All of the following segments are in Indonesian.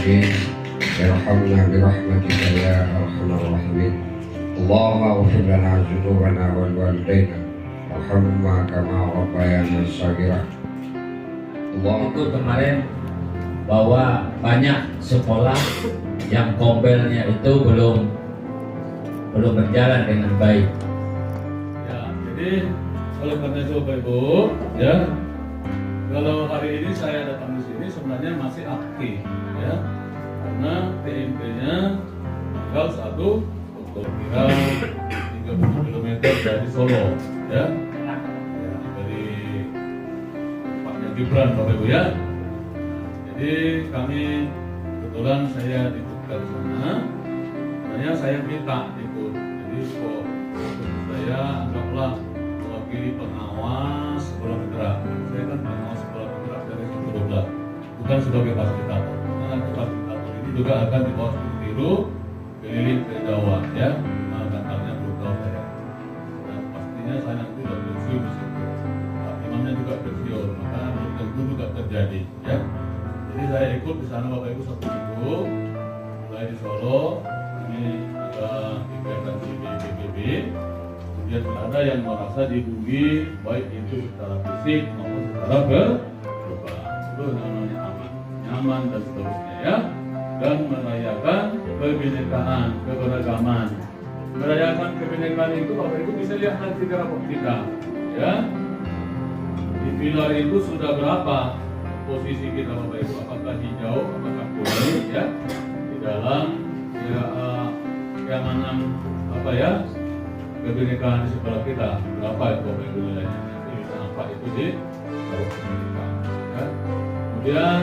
الضالين ارحمنا برحمتك يا أرحم الراحمين. اللهم اغفر لنا ذنوبنا ولوالدينا وارحمهما كما ربيانا صغيرا. Itu kemarin bahwa banyak sekolah yang kombelnya itu belum berjalan dengan baik. Ya, jadi oleh karena itu Bapak Ibu, ya, kalau hari ini saya datang di sini sebenarnya masih aktif, ya, karena TMP-nya tanggal 1 kira 30 km dari Solo, ya, dari tempatnya Gibran Bapak Ibu ya. Jadi kami kebetulan saya dititipkan di sana, makanya saya minta ikut. Jadi kok saya anggaplah mewakili pengawas sekolah bergerak. Saya kan pengawas sekolah bergerak dari 2012, bukan sebagai fasilitator. Karena nanti fasilitator ini juga akan dibawa seperti biru keliling ke Jawa, ya, kantornya berubah saya. Dan pastinya saya nanti sudah pensiun di situ. Pak Imamnya juga pensiun, maka belum tentu juga terjadi, ya. Jadi saya ikut di sana Bapak Ibu 1 minggu, mulai di Solo. Ini ada kegiatan BBB. Kemudian ada yang merasa dihubungi baik itu secara fisik maupun secara verbal. Itu namanya aman, nyaman dan seterusnya, ya. Dan merayakan kebinekaan, keberagaman. Merayakan kebinekaan itu Bapak Ibu bisa lihat nanti di rapor kita, ya. Di pilar itu sudah berapa posisi kita Bapak Ibu? Apakah hijau, apakah kuning, ya? Di dalam ya, keamanan apa ya? Kebinekaan di sekolah kita berapa itu Bapak Ibu nilainya? Nanti bisa nampak itu di rapor kebinekaan, ya. Kemudian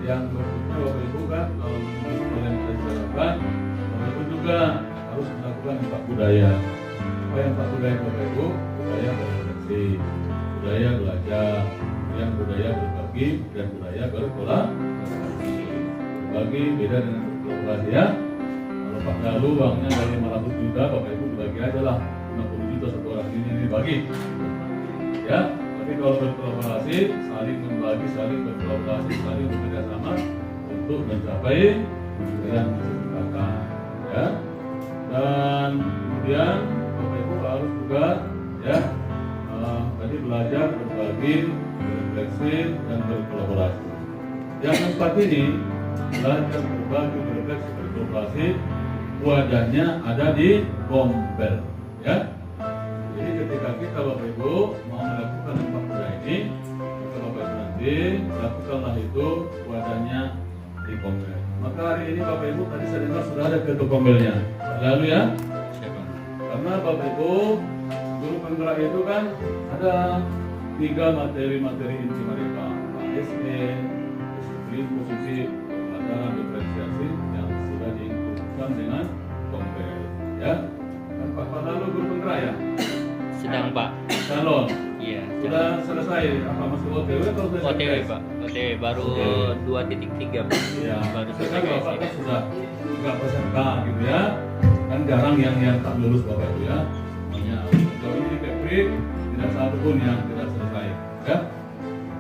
yang berikutnya Bapak Ibu kan kalau sekolah yang kita jalankan, Bapak Ibu juga harus melakukan empat budaya. Apa yang empat budaya Bapak Ibu? Budaya berefleksi, budaya belajar, yang budaya berbagi, dan budaya berkolaborasi. Berbagi beda dengan berkolaborasi, ya. Kalau Pak Dalu uangnya dari 500 juta, Bapak Ibu bagi aja lah 50 juta satu orang ini bagi, ya. Tapi kalau berkolaborasi, saling membagi, saling berkolaborasi, saling bekerja sama untuk mencapai yang disepakatkan, ya. Dan kemudian Bapak Ibu harus juga, ya, tadi belajar berbagi, berefleksi, dan berkolaborasi. Yang keempat ini belajar berbagi, berefleksi, berkolaborasi, wajahnya ada di Gombel, ya. Jadi ketika kita Bapak Ibu mau melakukan empat budaya ini, maka Bapak Ibu nanti lakukanlah itu wajahnya di Gombel. Maka hari ini Bapak Ibu tadi saya dengar sudah ada ketua Gombelnya. Lalu, ya, karena Bapak Ibu guru penggerak itu kan ada 3 materi-materi inti mereka: ASN, disiplin, posisi, pelajaran, diferensiasi yang sudah diinputkan dengan Gombel, ya. Dan Pak Lalu guru penggerak, ya? Sedang Pak. Calon. Iya. Sudah selesai apa masuk OTW atau sudah OTW selesai? Pak. OTW baru 2.3 Pak. Ya, Baru kan selesai. Bapak kan sudah juga peserta gitu, ya. Kan jarang yang tak lulus Bapak Ibu, ya. Makanya kalau ini di Kepri tidak satu pun yang tidak selesai, ya.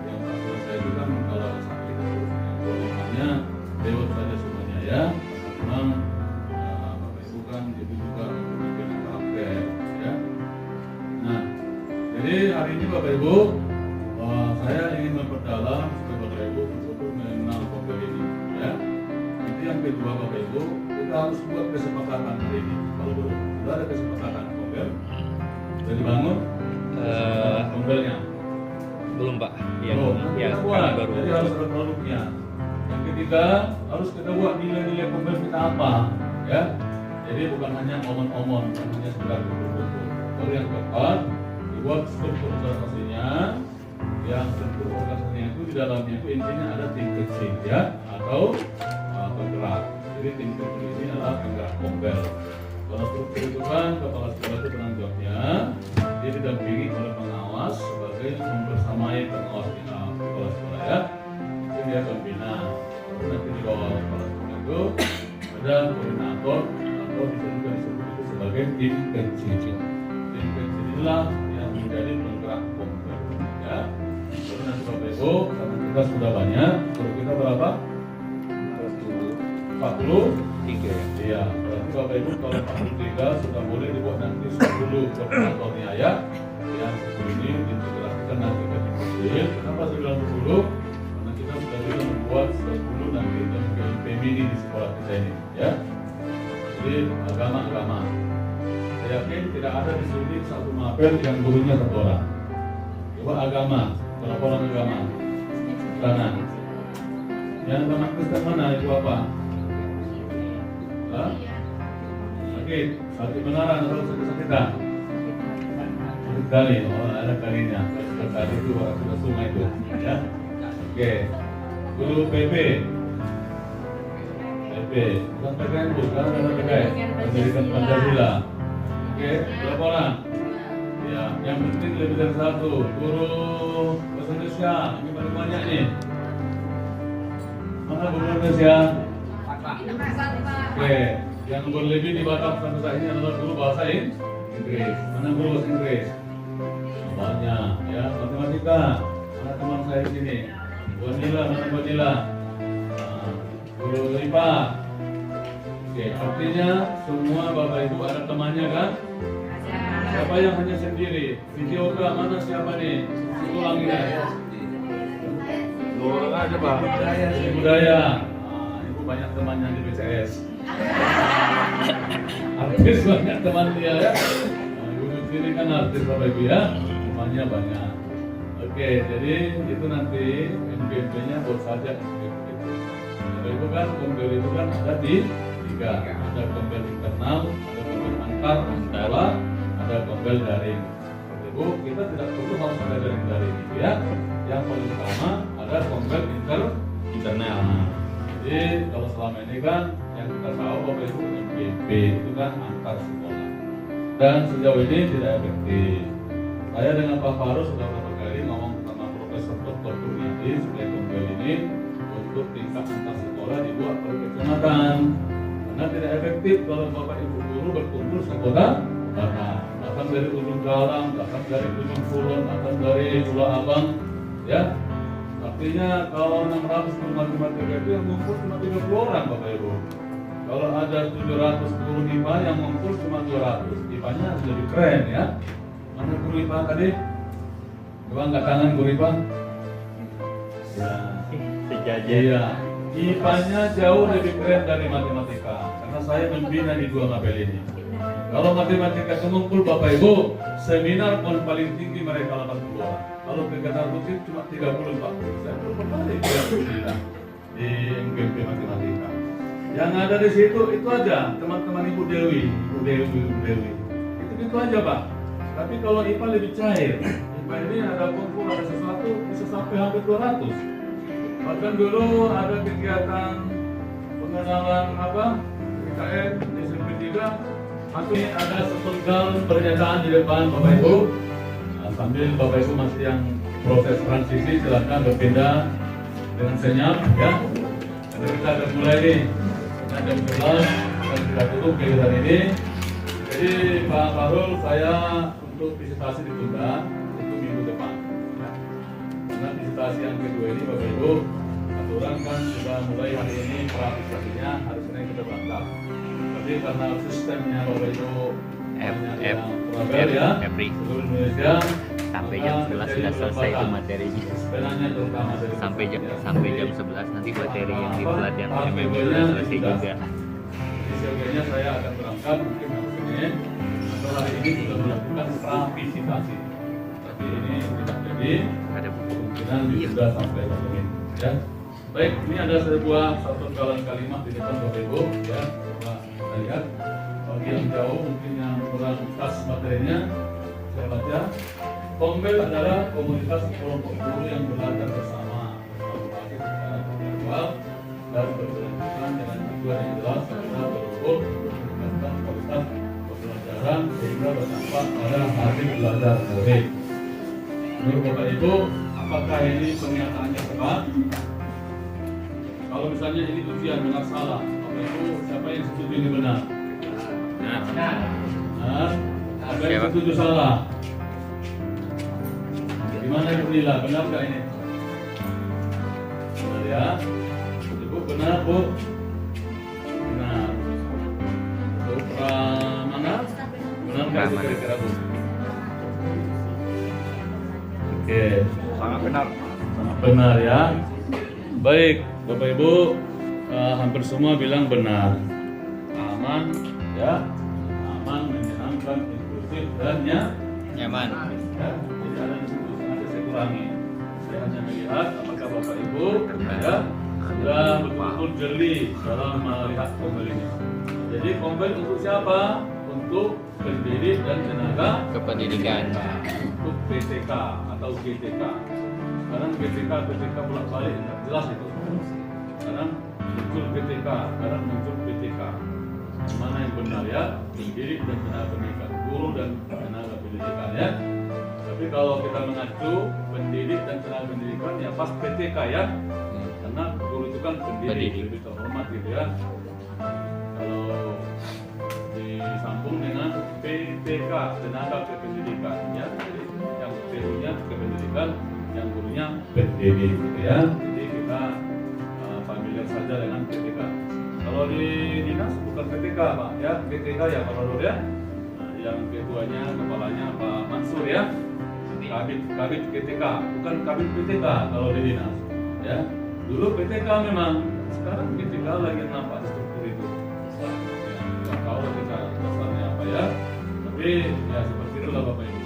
Yang tak selesai itu kan kalau sakit makanya lewat saja semuanya, ya. Memang Bapak Ibu kan itu juga membuat karakter, ya. Nah, jadi hari ini Bapak Ibu saya ingin memperdalam supaya Bapak Ibu betul-betul mengenal Gombel ini, ya. Nanti yang kedua Bapak Ibu, kita harus buat kesepakatan hari ini. Kalau belum sudah ada kesepakatan Gombel, sudah dibangun Gombelnya. Belum Pak. Iya. Oh, Ya, kita buat. kami baru. Jadi harus ada produknya. Yang ketiga harus kita buat nilai-nilai Gombel kita apa, ya. Jadi bukan hanya omong-omong, bukan hanya sekedar kumpul-kumpul. Lalu yang keempat, dibuat struktur organisasinya. Yang struktur organisasinya itu di dalamnya itu intinya ada tim kecil, ya, atau penggerak. Jadi tim kecil ini adalah penggerak Gombel. Kalau struktur itu kan kepala sekolah itu penanggung jawabnya, dia didampingi oleh pengawas sebagai membersamai pengawas kepala sekolah, ya. Itu dia pembina. Nanti di bawah kepala sekolah itu ada koordinator atau bisa juga disebut itu sebagai tim kecil. Tim kecil inilah yang menjadi penggerak Gombel, ya. Lalu nanti Bapak Ibu, karena kita sudah banyak, guru kita berapa? 43. Iya, berarti Bapak Ibu kalau 43 sudah boleh dibuat nanti 10 kalkulatornya ya. Yang 10 ini diintegrasikan nanti ke kecil. Kenapa saya bilang 10? Karena kita sudah bisa membuat 10 nanti MPMP mini di sekolah kita ini ya. Jadi agama-agama. Saya yakin tidak ada di sini satu mapel yang gurunya satu orang. Coba agama, berapa orang agama? Kanan. Yang agama Kristen mana itu apa? Hah? Sakit benaran atau sakit-sakitan? Sakit kali, oh ada kalinya. Sakit kali itu orang sudah sungai itu, ya. Oke, guru PP, bukan PKN bu, sekarang ada PKN, Pendidikan Pancasila. Oke, berapa orang? Ya, yang penting lebih dari satu. Guru bahasa Indonesia, ini paling banyak nih. Mana guru Indonesia? Oke, yang berlebih di Batam sampai saat ini adalah guru bahasa Inggris. Mana guru bahasa Inggris? Banyak, ya. Matematika, mana teman saya di sini? Bu Nila, mana Bu Nila? Guru IPA. Oke, artinya semua Bapak Ibu ada temannya kan? Siapa yang hanya sendiri? Video ke mana siapa nih? Ulangi ya. Dua orang aja Pak. Budaya. Ibu banyak temannya di BCS. Artis banyak teman dia ya. Ibu sendiri kan artis Bapak Ibu ya. Temannya banyak. Oke, jadi itu nanti MPMP-nya buat saja MPMP. Bapak Ibu kan kompel itu kan ada di 3. Ada kompel internal, ada kompel antar sekolah, ada kompel daring. Ibu, kita tidak perlu harus ada daring ya. Yang paling utama ada kompel internal. Jadi kalau selama ini kan yang kita tahu Bapak Ibu MPMP itu kan antar sekolah. Dan sejauh ini tidak efektif. Saya dengan Pak Faru sudah beberapa kali ngomong sama Profesor Dr. Kurniadi sebagai kompel ini untuk tingkat antar sekolah dibuat per kecamatan. Karena tidak efektif kalau Bapak Ibu guru berkumpul sekolah datang dari ujung Galang, datang dari ujung Kulon, datang dari Pulau Abang, ya. Artinya kalau 600 guru matematika itu yang ngumpul cuma 30 orang Bapak Ibu. Kalau ada 700 guru IPA yang ngumpul cuma 200, IPA-nya harus lebih keren ya. Mana guru IPA tadi? Coba angkat tangan guru IPA. Ya, Sejajar. iya. IPA-nya jauh lebih keren dari matematika. Karena saya membina di 2 mapel ini. Kalau matematika ngumpul Bapak Ibu, seminar pun paling tinggi mereka 80 orang. Kalau kegiatan rutin cuma 30-40. Saya belum pernah di MPMP matematika. Yang ada di situ itu aja teman-teman Ibu Dewi. Itu aja Pak. Tapi kalau IPA lebih cair. IPA ini ada kumpul, ada sesuatu bisa sampai hampir 200. Bahkan dulu ada kegiatan pengenalan PKN di SMP 3. Ini ada sepenggal pernyataan di depan Bapak Ibu. Sambil Bapak Ibu masih yang proses transisi, silakan berpindah dengan senyap ya. Jadi kita akan mulai nih. Kita jam 11 dan kita tutup kegiatan ini. Jadi Pak Farul, saya untuk visitasi ditunda untuk minggu depan. Karena visitasi yang kedua ini Bapak Ibu, aturan kan sudah mulai hari ini pravisitasinya, hari Senin kita berangkat. Tapi karena sistemnya Bapak Ibu Every seluruh Indonesia sampai jam 11 sudah selesai itu materinya. Sebenarnya terutama dari Sampai jam 11 nanti materi yang di pelatihan MPMP sudah selesai juga. Isinya saya akan berangkat mungkin hari Senin atau hari ini sudah melakukan pravisitasi. Tapi ini tidak jadi. Ada Kemungkinan sudah sampai hari Senin. Ya. Baik, ini ada satu kalimat di depan Bapak Ibu ya. Coba kita lihat. Bagi yang jauh mungkin yang kurang pas materinya, saya baca. Kombel adalah komunitas kelompok guru yang belajar bersama berbasis secara virtual dan berkelanjutan dengan tujuan yang jelas serta berukur meningkatkan kualitas pembelajaran sehingga berdampak pada hasil belajar murid. Menurut Bapak Ibu, apakah ini pernyataannya tepat? Kalau misalnya ini ujian benar salah, Bapak Ibu siapa yang setuju ini benar? Apa yang setuju salah? Gimana Ibu Nila, benar nggak ini? Benar ya? Ibu benar Bu? mana? kira-kira Bu? Oke, Sangat benar. sangat benar ya. Baik, Bapak Ibu, hampir semua bilang benar. Aman, ya, aman, menyenangkan, inklusif dan Nyaman. ya. Jadi ada di situ sengaja saya kurangi. Saya hanya melihat apakah Bapak Ibu ya sudah betul-betul jeli dalam melihat Kombel ini. Jadi Kombel untuk siapa? Untuk pendidik dan tenaga Kependidikan. untuk PTK atau GTK. Sekarang GTK, PTK bolak-balik nggak jelas itu. Sekarang muncul PTK, sekarang muncul PTK. Mana yang benar ya? Pendidik dan tenaga pendidikan, guru dan tenaga pendidikan ya. Tapi kalau kita mengacu pendidik dan tenaga pendidikan ya pas PTK ya. Karena guru itu kan pendidik, lebih terhormat gitu ya. Kalau disambung dengan PTK, tenaga kependidikan ya. Jadi yang gurunya kependidikan, yang gurunya pendidik gitu ya. Jadi kita familiar saja dengan PTK. Kalau di dinas bukan PTK Pak ya, PTK ya Pak Lur ya. Nah, yang ketuanya kepalanya Pak Mansur ya. Kabit PTK, bukan kabit PTK kalau di dinas ya. Dulu PTK memang, sekarang PTK lagi nampak struktur itu. Ya, nggak tahu kita dasarnya apa ya. Tapi ya seperti itulah Bapak Ibu.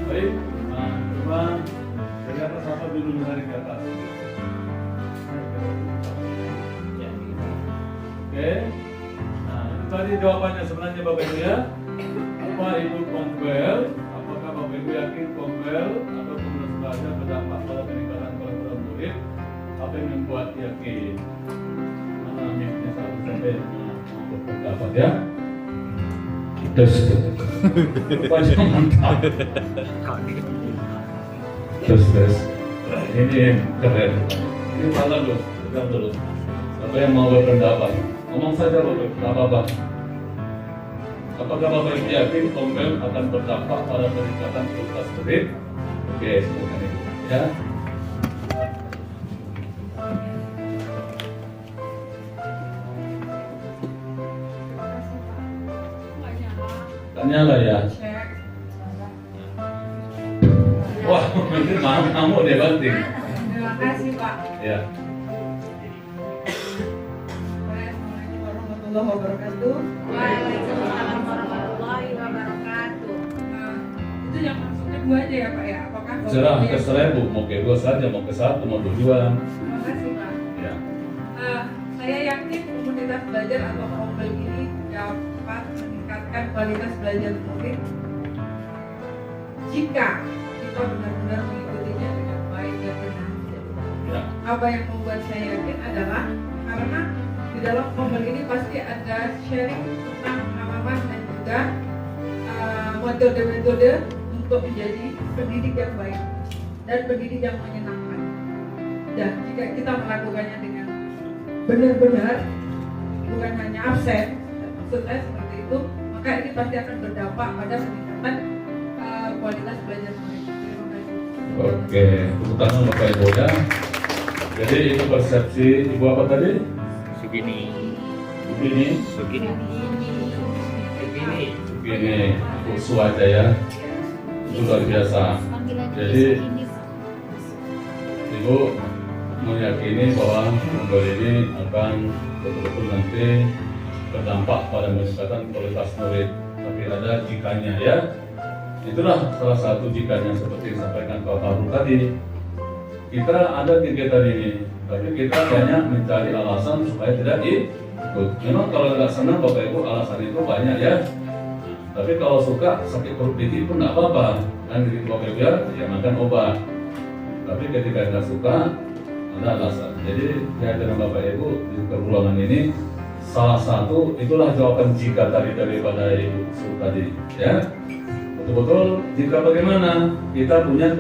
Baik, nah coba dari atas apa dulu menarik ke atas. Oke, nah itu tadi jawabannya sebenarnya Bapak Ibu ya. Apa itu Kombel? Apakah Bapak Ibu yakin Kombel atau komunitas belajar berdampak pada peningkatan kualitas murid? Apa yang membuat yakin? Mana miliknya 1 sampai 5 pendapat ya? Tes, rupanya mantap. Tes. Ini keren. Ini malah dulu, pegang dulu. Siapa yang mau berpendapat? Ngomong saja Bapak, nggak apa-apa. Apakah Bapak Ibu yakin Kombel akan berdampak pada peningkatan kualitas murid? Oke, silakan Ibu. Ya. Nyala ya. Wah, mungkin kamu deh banting. Terima kasih Pak. Ya. Assalamualaikum warahmatullahi wabarakatuh. Waalaikumsalam warahmatullahi wabarakatuh. Nah, itu yang masuknya 2 aja ya Pak ya? Apakah Bapak Serah Ibu terserah Bu, mau ke 2 saja, mau ke 1, mau 2. Terima kasih Pak. Ya. Saya yakin komunitas belajar atau Kombel ini dapat meningkatkan kualitas belajar murid jika kita benar-benar mengikutinya dengan baik dan benar. Ya. Apa yang membuat saya yakin adalah karena di dalam Kombel ini pasti ada sharing tentang pengalaman dan juga metode-metode untuk menjadi pendidik yang baik dan pendidik yang menyenangkan. Dan jika kita melakukannya dengan benar-benar, bukan hanya absen, maksud saya seperti itu, maka ini pasti akan berdampak pada peningkatan kualitas belajar murid. Terima kasih. Oke, tepuk tangan Bapak Ibu ya. Jadi itu persepsi Ibu apa tadi? Segini. Begini. Begini. Begini, usul aja ya. Itu luar biasa. Jadi Ibu meyakini bahwa Kombel ini akan betul-betul nanti berdampak pada peningkatan kualitas murid. Tapi ada jikanya ya. Itulah salah satu jikanya seperti yang disampaikan Pak Farul tadi. Kita ada kegiatan ini, tapi kita banyak mencari alasan supaya tidak ikut. Memang kalau nggak senang Bapak Ibu alasan itu banyak ya. Tapi kalau suka sakit perut dikit pun nggak apa-apa. Kan gitu Bapak Ibu ya makan obat. Tapi ketika nggak suka ada alasan. Jadi kehadiran Bapak Ibu di ruangan ini salah satu itulah jawaban jika tadi daripada Ibu Su tadi ya. Betul-betul jika bagaimana kita punya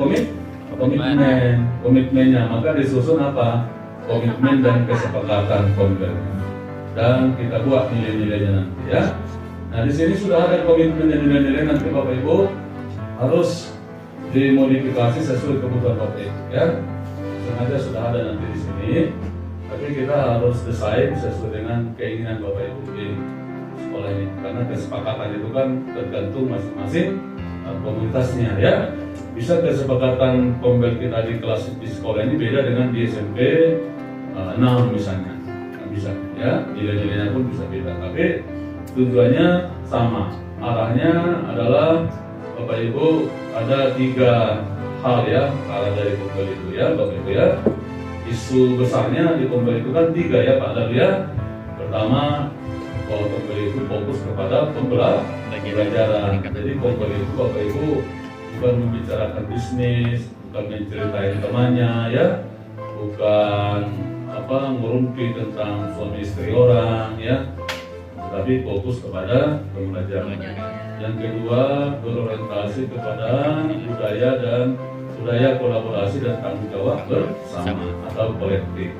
komitmennya, maka disusun apa? Komitmen dan kesepakatan Kombel. Dan kita buat nilai-nilainya nanti ya. Nah di sini sudah ada komitmen dan nilai-nilai, nanti Bapak Ibu harus dimodifikasi sesuai kebutuhan Bapak Ibu ya. Sengaja sudah ada nanti di sini, tapi kita harus desain sesuai dengan keinginan Bapak Ibu. sekolah ini, karena kesepakatan itu kan tergantung masing-masing komunitasnya ya. Bisa kesepakatan kombel kita di kelas di sekolah ini beda dengan di SMP 6 misalnya, nah, bisa ya, nilai-nilainya pun bisa beda, tapi tujuannya sama. Arahnya adalah Bapak Ibu ada 3 hal ya arah dari kombel itu ya Bapak Ibu ya. Isu besarnya di kombel itu kan 3 ya Pak Dar ya. Pertama, bahwa kombel itu fokus kepada pembelajaran. Jadi kombel itu Bapak Ibu bukan membicarakan bisnis, bukan menceritain temannya ya, bukan ngurumpi tentang suami istri orang ya, tapi fokus kepada pembelajaran. Yang kedua, berorientasi kepada budaya kolaborasi dan tanggung jawab bersama atau kolektif.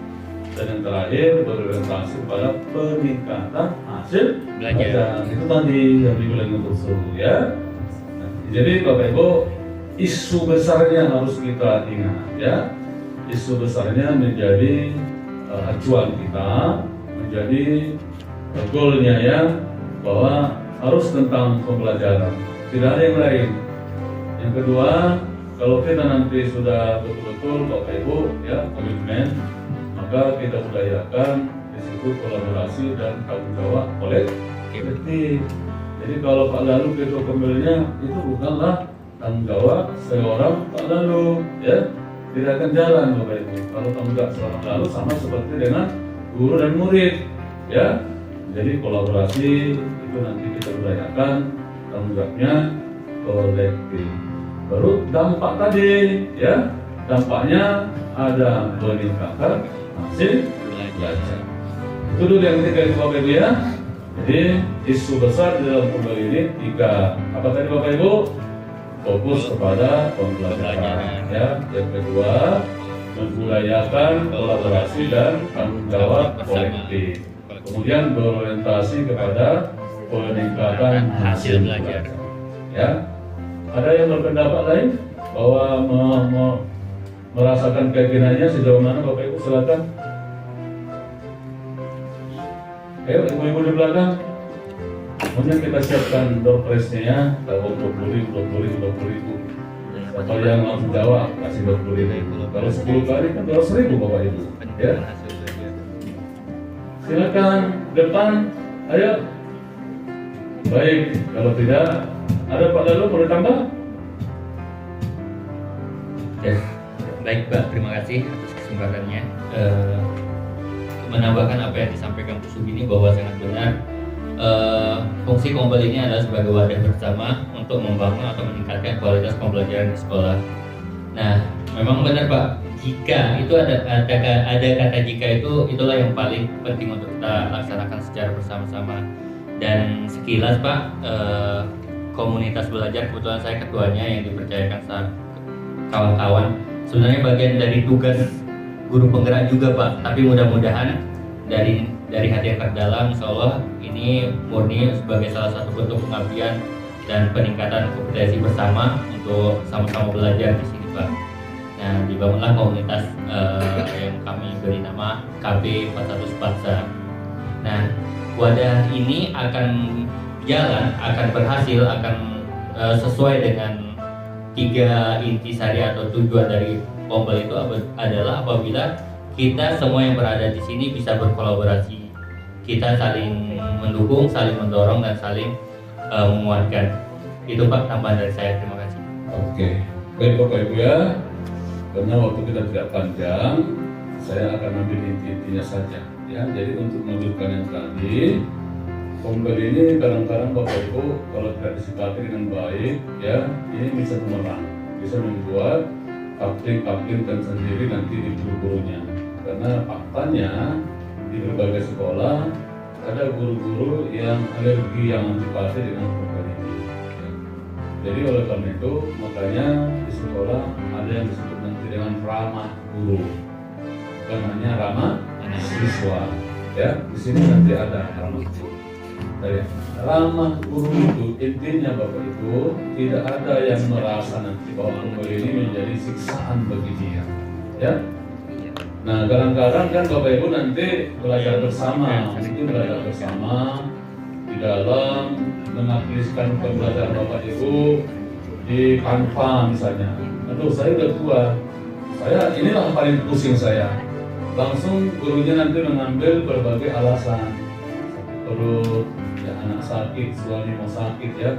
Dan yang terakhir, berorientasi pada peningkatan hasil belajar. Itu tadi yang dibilang untuk suruh ya. Nah, jadi Bapak Ibu, isu besarnya harus kita ingat ya. Isu besarnya menjadi acuan kita, menjadi goalnya ya, bahwa harus tentang pembelajaran, tidak ada yang lain. Yang kedua, kalau kita nanti sudah betul-betul Bapak Ibu ya komitmen, maka kita budayakan di situ kolaborasi dan tanggung jawab kolektif. Jadi kalau Pak Lalu ketua kombelnya itu bukanlah tanggung jawab seorang Pak Lalu ya, tidak akan jalan Bapak Ibu. Kalau tanggung jawab seorang Lalu sama seperti dengan guru dan murid ya. Jadi kolaborasi itu nanti kita budayakan, tanggung jawabnya kolektif. Baru dampak tadi ya, dampaknya ada peningkatan hasil belajar. Itu dulu yang ketiga itu Bapak Ibu ya. Jadi isu besar di dalam kombel ini 3. Apa tadi Bapak Ibu? Fokus kepada pembelajaran ya. Yang kedua, membudayakan kolaborasi dan tanggung jawab kolektif. Kemudian berorientasi kepada peningkatan hasil belajar. Ya, ada yang berpendapat lain bahwa merasakan keyakinannya sejauh mana Bapak Ibu silakan. Ayo ibu-ibu di belakang. Kemudian kita siapkan door prize-nya ya, 20.000. Kalau yang langsung jawab kasih 20.000. Kalau 10 kali kan 200.000 Bapak Ibu. Ya. Silakan depan, ayo. Baik, kalau tidak ada Pak Lalu boleh tambah? Ya, baik Pak, terima kasih atas kesempatannya. Menambahkan apa yang disampaikan Bu Sugini bahwa sangat benar. Fungsi kombel ini adalah sebagai wadah bersama untuk membangun atau meningkatkan kualitas pembelajaran di sekolah. Nah, memang benar Pak. Jika itu ada kata jika itulah yang paling penting untuk kita laksanakan secara bersama-sama. Dan sekilas Pak, komunitas belajar kebetulan saya ketuanya yang dipercayakan saat kawan-kawan. Sebenarnya bagian dari tugas guru penggerak juga Pak. Tapi mudah-mudahan dari hati yang terdalam, insya Allah ini murni sebagai salah satu bentuk pengabdian dan peningkatan kompetensi bersama untuk sama-sama belajar di sini Pak. Nah, dibangunlah komunitas yang kami beri nama KB 41 Spatsa. Nah, wadah ini akan jalan, akan berhasil, akan sesuai dengan 3 intisari atau tujuan dari kombel itu adalah apabila kita semua yang berada di sini bisa berkolaborasi, kita saling mendukung, saling mendorong dan saling menguatkan. Itu Pak tambahan dari saya. Terima kasih. Oke, baik Bapak Ibu ya. Karena waktu kita tidak panjang, saya akan ambil inti-intinya saja ya. Jadi untuk melanjutkan yang tadi, kombel ini kadang-kadang Bapak Ibu kalau tidak disikapi dengan baik ya, ini bisa bumerang, bisa membuat kapling sendiri nanti di guru-gurunya. Karena faktanya di berbagai sekolah ada guru-guru yang alergi, yang antipati dengan kombel ini ya. Jadi oleh karena itu makanya di sekolah ada yang disebut nanti dengan ramah guru, bukan hanya ramah siswa ya. Di sini nanti ada ramah guru. Ramah guru itu intinya Bapak Ibu tidak ada yang merasa nanti bahwa kombel ini menjadi siksaan bagi dia ya. Nah kadang-kadang kan Bapak Ibu nanti belajar bersama, mungkin belajar bersama di dalam mengaplikasikan pembelajaran Bapak Ibu di Canva misalnya. Aduh, saya udah tua. Inilah paling pusing saya. Langsung gurunya nanti mengambil berbagai alasan. Perut, ya anak sakit, suami mau sakit ya.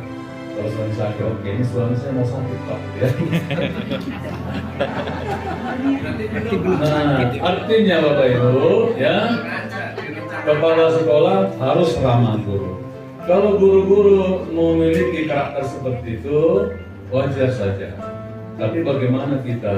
Kalau suami sakit, oke, ini suami saya mau sakit Pak, ya. Nah, artinya Bapak Ibu, ya, kepala sekolah harus ramah guru. Kalau guru-guru memiliki karakter seperti itu, wajar saja. Tapi bagaimana kita,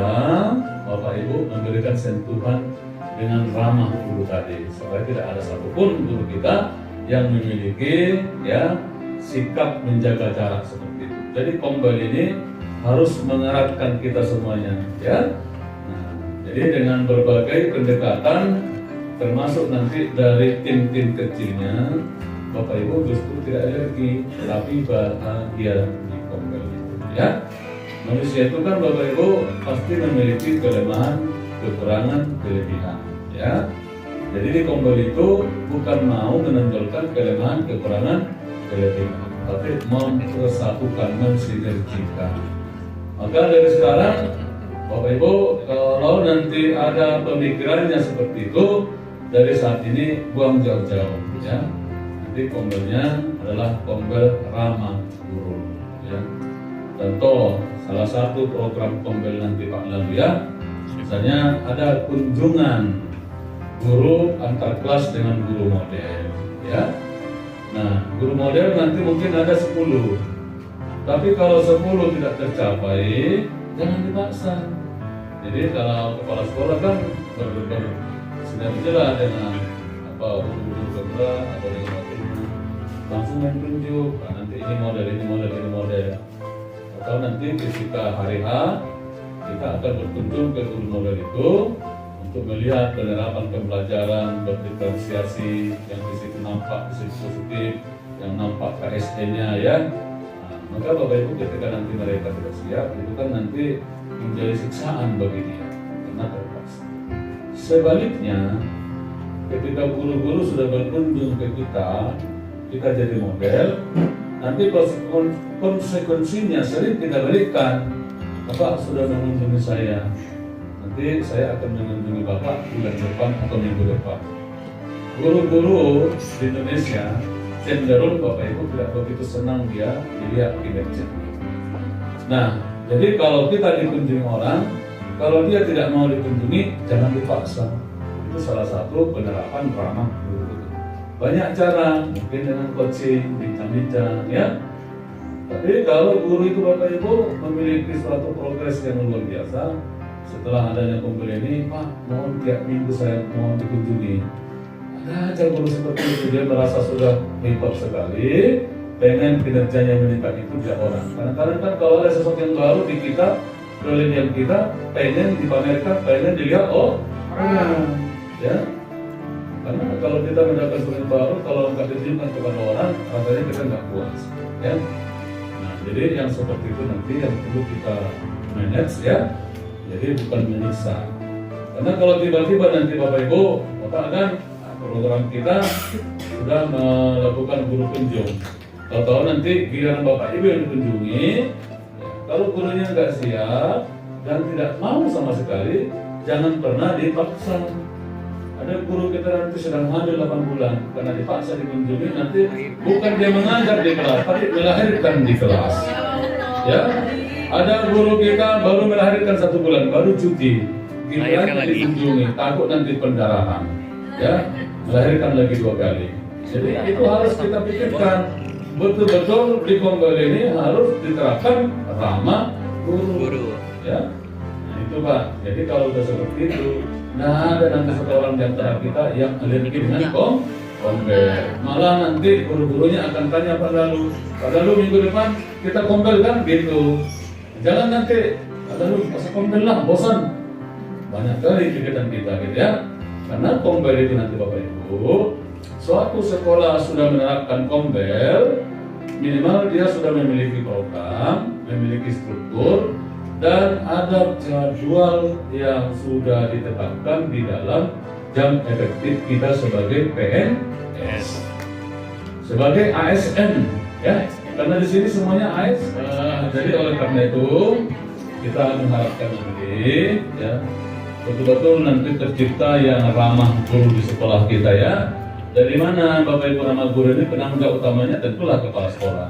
Bapak Ibu, memberikan sentuhan dengan ramah guru tadi, supaya tidak ada satupun guru kita yang memiliki ya sikap menjaga jarak seperti itu. Jadi Kombel ini harus mengeratkan kita semuanya, ya. Nah, jadi dengan berbagai pendekatan, termasuk nanti dari tim-tim kecilnya, Bapak Ibu justru tidak alergi, tapi bahagia di Kombel itu, ya. Manusia itu kan Bapak Ibu pasti memiliki kelemahan, kekurangan, kelebihan, ya. Jadi di Kombel itu bukan mau menonjolkan kelemahan, kekurangan, kelebihan, tapi mempersatukan, mensinergikan. Maka dari sekarang, Bapak Ibu, kalau nanti ada pemikirannya seperti itu, dari saat ini buang jauh-jauh, ya. Nanti Kombelnya adalah Kombel ramah guru, ya. Contoh, salah satu program Kombel nanti Pak lalu ya, misalnya ada kunjungan guru antar kelas dengan guru model, ya. Nah, guru model nanti mungkin ada 10. Tapi kalau 10 tidak tercapai, jangan dipaksa. Jadi kalau kepala sekolah kan bersinergilah dengan guru-guru gerak atau dengan wakilnya, langsung main tunjuk. Nah, nanti ini model, ini model, ini model. Atau nanti ketika hari H kita akan berkunjung ke guru model itu untuk melihat penerapan pembelajaran berdiferensiasi yang di situ nampak, di situ positif, yang nampak KSD-nya, ya. Nah, maka Bapak Ibu ketika nanti mereka tidak siap, itu kan nanti menjadi siksaan bagi dia karena terpaksa. Sebaliknya, ketika guru-guru sudah berkunjung ke kita jadi model, nanti konsekuensinya sering kita berikan. Bapak sudah mengunjungi saya, nanti saya akan mengunjungi Bapak bulan depan atau minggu depan. Guru-guru di Indonesia cenderung Bapak Ibu tidak begitu senang dia dilihat kinerja. Nah, jadi kalau kita dikunjungi orang, kalau dia tidak mau dikunjungi, jangan dipaksa. Itu salah satu penerapan ramah guru. Banyak cara, mungkin dengan coaching, bincang-bincang, ya. Tapi kalau guru itu Bapak Ibu memiliki suatu progres yang luar biasa, setelah adanya Kombel ini, Pak, mohon tiap minggu saya mohon dikunjungi. Ada aja guru seperti itu, dia merasa sudah hebat sekali, pengen kinerjanya meningkat itu dia orang. Kadang-kadang kan kalau ada sesuatu yang baru di kita, yang kita pengen dipamerkan, pengen dilihat, ya. Karena kalau kita mendapatkan sesuatu yang baru, kalau nggak ditunjukkan kepada orang, rasanya kita nggak puas, ya. Nah, jadi yang seperti itu nanti yang perlu kita manage, ya. Jadi bukan menyiksa. Karena kalau tiba-tiba nanti Bapak Ibu, katakan program kita sudah melakukan guru kunjung. Tahu-tahu nanti giliran Bapak Ibu yang dikunjungi, ya, kalau gurunya nggak siap dan tidak mau sama sekali, jangan pernah dipaksa. Ada guru kita nanti sedang hamil 8 bulan, karena dipaksa dikunjungi, nanti bukan dia mengajar di kelas, tapi melahirkan di kelas. Ya, ada guru kita baru melahirkan 1 bulan, baru cuti, giliran dikunjungi, takut nanti pendarahan, ya, melahirkan lagi 2 kali. Jadi itu harus kita pikirkan, betul-betul di Kombel ini harus diterapkan ramah guru. Ya, nah itu Pak. Jadi kalau sudah seperti itu, nah ada nanti seorang di antara kita yang alergi dengan Kombel. Malah nanti guru-gurunya akan tanya Pak Lalu minggu depan kita Kombel kan gitu. Jangan nanti Pak Lalu masa Kombel lah, bosan. Banyak kali kegiatan kita gitu ya. Karena Kombel itu nanti Bapak Ibu, suatu sekolah sudah menerapkan Kombel, minimal dia sudah memiliki program, memiliki struktur, dan ada jadwal yang sudah ditetapkan di dalam jam efektif kita sebagai PNS. sebagai ASN, ya. Karena di sini semuanya ASN. Jadi oleh karena itu kita mengharapkan nanti, ya, betul-betul nanti tercipta yang ramah guru di sekolah kita, ya. Dari mana Bapak Ibu ramah guru ini? Penanggung utamanya tentulah kepala sekolah.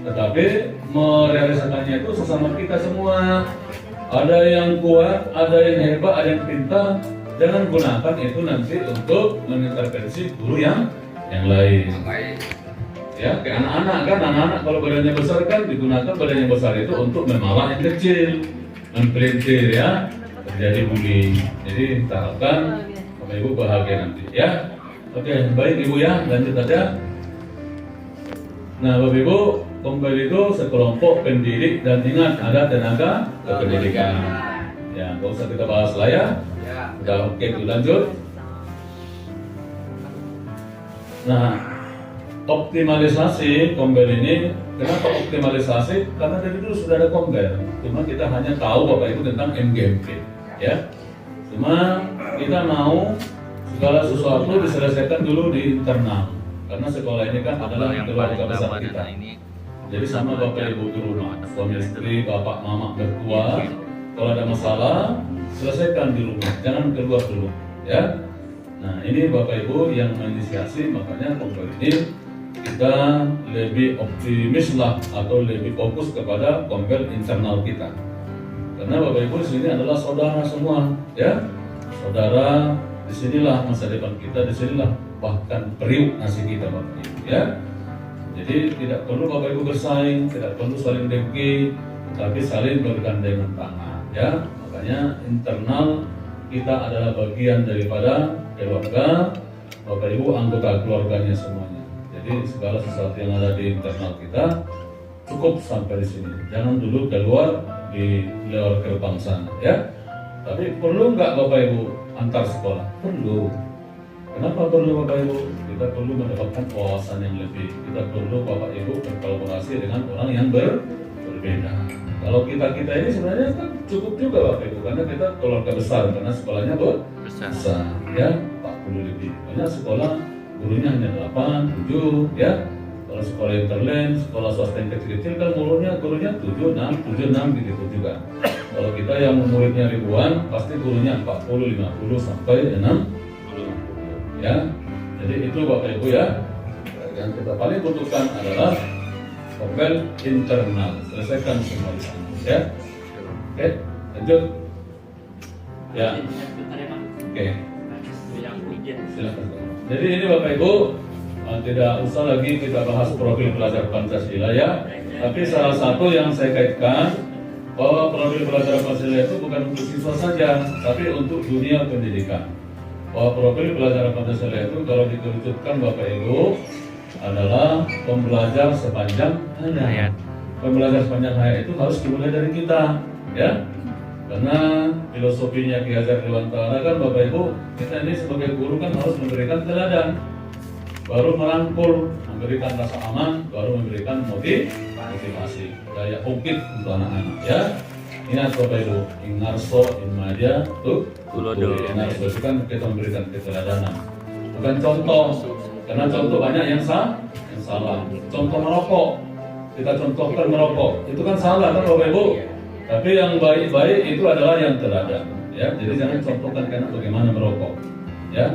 Tetapi merealisasikannya itu sesama kita semua. Ada yang kuat, ada yang hebat, ada yang pintar. Jangan gunakan itu nanti untuk mengintervensi guru yang lain. Ya, kayak anak-anak kan, anak-anak kalau badannya besar kan digunakan badan yang besar itu untuk memalak yang kecil, mempelintir, ya, terjadi bullying. Jadi kita harapkan Bapak Ibu bahagia nanti, ya. Oke, baik Ibu, ya, lanjut aja. Nah, Bapak Ibu, Kombel itu sekelompok pendidik dan ingat ada tenaga kependidikan. Ya, nggak usah kita bahas lah, ya. Udah oke, itu lanjut. Nah, optimalisasi Kombel ini, kenapa optimalisasi? Karena dari dulu sudah ada Kombel, cuma kita hanya tahu Bapak Ibu tentang MGMP, ya. Cuma kita mau segala sesuatu diselesaikan dulu di internal, karena sekolah ini kan adalah keluarga besar kita. Jadi sama Bapak Ibu di rumah, suami istri, bapak, mama, mertua, kalau ada masalah selesaikan di rumah, jangan keluar dulu, ya. Nah, ini Bapak Ibu yang menginisiasi, makanya Kombel ini kita lebih optimis lah atau lebih fokus kepada Kombel internal kita. Karena Bapak Ibu di sini adalah saudara semua, ya. Saudara, disinilah masa depan kita, disinilah bahkan periuk nasi kita, Bapak Ibu, ya. Jadi tidak perlu Bapak Ibu bersaing, tidak perlu saling dengki, tapi saling bergandengan tangan, ya. Makanya internal kita adalah bagian daripada keluarga, Bapak Ibu anggota keluarganya semuanya. Jadi segala sesuatu yang ada di internal kita cukup sampai di sini. Jangan dulu keluar di luar gerbang sana, ya. Tapi perlu nggak Bapak Ibu antar sekolah? Perlu. Kenapa perlu Bapak Ibu? Kita perlu mendapatkan wawasan yang lebih. Kita perlu Bapak Ibu berkolaborasi dengan orang yang berbeda. Kalau kita ini sebenarnya kan cukup juga Bapak Ibu, karena kita keluarga besar, karena sekolahnya besar, ya, 40 lebih. Banyak sekolah gurunya hanya 8, 7, ya. Kalau sekolah interland, sekolah swasta yang kecil-kecil kan gurunya 7, 6 gitu juga. Kalau kita yang muridnya ribuan, pasti gurunya 40, 50 sampai 60, ya. Jadi itu Bapak Ibu, ya. Yang kita paling butuhkan adalah Kombel internal, selesaikan semua di sana, ya. Oke, lanjut. Ya. Oke. Silakan. Jadi ini Bapak Ibu, tidak usah lagi kita bahas profil pelajar Pancasila, ya. Tapi salah satu yang saya kaitkan bahwa profil pelajar Pancasila itu bukan untuk siswa saja, tapi untuk dunia pendidikan. Bahwa profil pelajar Pancasila itu kalau dikerucutkan Bapak Ibu adalah pembelajar sepanjang hayat. Pembelajar sepanjang hayat itu harus dimulai dari kita, ya. Karena filosofinya Ki Hajar Dewantara kan Bapak Ibu, kita ini sebagai guru kan harus memberikan teladan, baru merangkul, memberikan rasa aman, baru memberikan motivasi, daya ungkit untuk anak-anak, ya. Ingat Bapak Ibu, ingarso inmaja tuh ingarso itu kan kita memberikan keteladanan, bukan contoh. Karena contoh banyak yang salah. Contoh merokok, kita contohkan merokok, itu kan salah kan Bapak Ibu. Tapi yang baik-baik itu adalah yang teladan, ya. Jadi jangan contohkan karena bagaimana merokok, ya.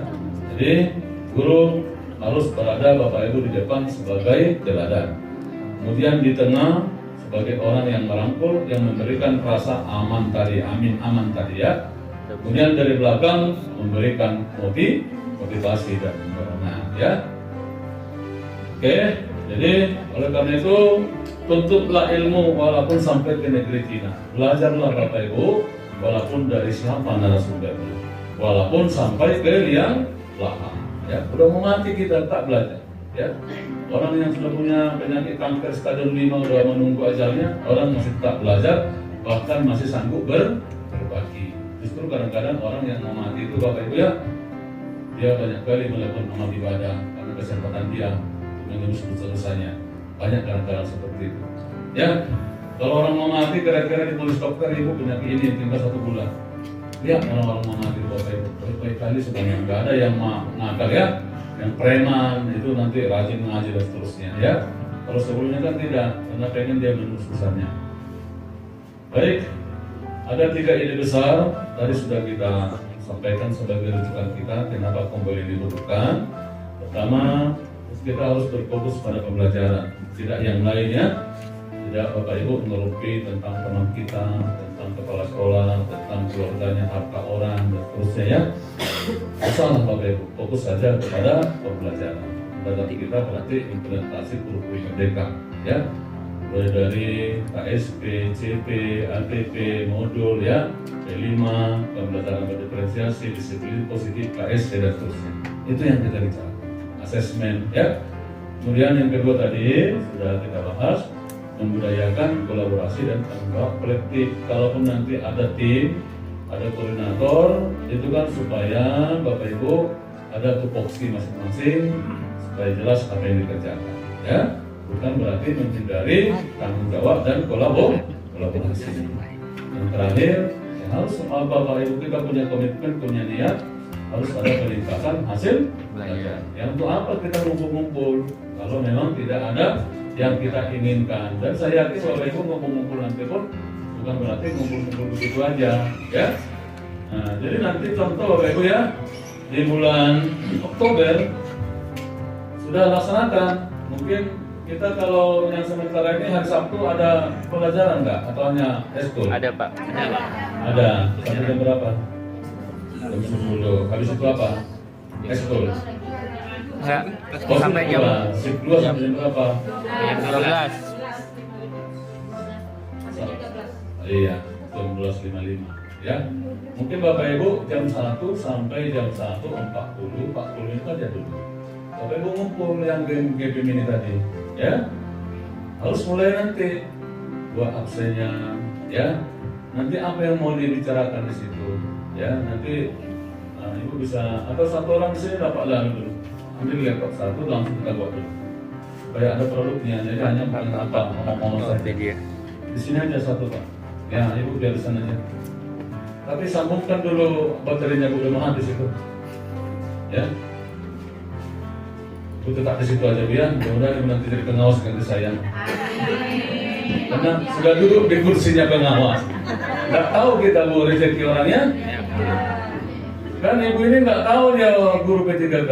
Jadi guru harus berada Bapak Ibu di depan sebagai teladan. Kemudian di tengah sebagai orang yang merangkul, yang memberikan rasa aman tadi, aman tadi, ya. Kemudian dari belakang memberikan motivasi dan dorongan, ya. Oke, jadi oleh karena itu tuntutlah ilmu walaupun sampai ke negeri Cina. Belajarlah Bapak Ibu walaupun dari siapa narasumbernya, walaupun sampai ke liang lahat, ya. Udah mau mati kita tak belajar, ya. Orang yang sudah punya penyakit kanker stadium 5 udah menunggu ajalnya, orang masih tak belajar, bahkan masih sanggup berbagi. Justru kadang-kadang orang yang mau mati itu Bapak Ibu, ya, dia banyak kali melakukan amal ibadah karena kesempatan dia menembus dosa-dosanya. Banyak kadang-kadang seperti itu, ya. Kalau orang mau mati kira-kira ditulis dokter, ibu penyakit ini tinggal 1 bulan. Lihat orang-orang mau mati Bapak Ibu, baik-baik kali sebenarnya, nggak ada yang ngakal, ya. yang preman itu nanti rajin mengaji dan seterusnya ya. Kalau sebelumnya kan tidak, karena pengen dia menembus besarnya. Baik, ada 3 ide besar tadi sudah kita sampaikan sebagai rujukan kita kenapa kombel ini dibutuhkan. Pertama, kita harus berfokus pada pembelajaran, tidak yang lainnya. Tidak Bapak Ibu ngerupi tentang teman kita, tentang kepala sekolah, tentang keluarganya, harta orang, dan seterusnya ya. Salah Bapak Ibu, fokus saja kepada pembelajaran. Pembelajaran kita berarti implementasi kurikulum merdeka ya. Mulai dari KSP, CP, ATP, modul ya, P5, pembelajaran berdiferensiasi, disiplin positif, KSC dan seterusnya. Itu yang kita bicara. Asesmen ya. Kemudian yang kedua tadi sudah kita bahas, membudayakan kolaborasi dan tanggung jawab kolektif. Kalaupun nanti ada tim, ada koordinator, itu kan supaya Bapak Ibu ada tupoksi masing-masing supaya jelas apa yang dikerjakan ya. Bukan berarti menghindari tanggung jawab dan kolaborasi. Yang terakhir, ya harus Bapak Ibu kita punya komitmen, punya niat, harus ada peningkatan hasil belajar. Yang untuk apa kita ngumpul-ngumpul kalau memang tidak ada yang kita inginkan? Dan saya yakin Bapak Ibu ngumpul-ngumpul nanti pun bukan berarti ngumpul-ngumpul begitu aja ya. Nah, jadi nanti contoh Bapak Ibu ya, di bulan Oktober sudah laksanakan. Mungkin kita kalau yang sementara ini hari Sabtu ada pelajaran nggak? Atau hanya eskul? Ada Pak. Ada. Sampai jam berapa? Jam 10. Habis itu apa? Eskul. Enggak, Oh, sampai jam shift 2 sampai jam berapa? 12. Iya, jam 12.55 ya. Mungkin Bapak Ibu jam 1 sampai jam 1.40 menit aja dulu. Bapak Ibu ngumpul yang GP mini tadi ya. Harus mulai nanti buat absennya ya. Nanti apa yang mau dibicarakan di situ ya. Nanti Ibu bisa atau satu orang di sini dapat lalu dulu. Ambil laptop satu langsung kita buat dulu. Supaya ada produknya. Jadi hanya bukan apa ngomong-ngomong saja. Di sini aja satu Pak. Ya, Ibu biar di sana aja. Tapi sambungkan dulu baterainya Bu Lemah di situ. Ya. Bu tetap di situ aja Bu ya. Mudah-mudahan Ibu nanti jadi pengawas ganti saya. Karena sudah duduk di kursinya pengawas. Nggak tahu kita Bu rezeki orangnya. Kan Ibu ini nggak tahu dia guru P3K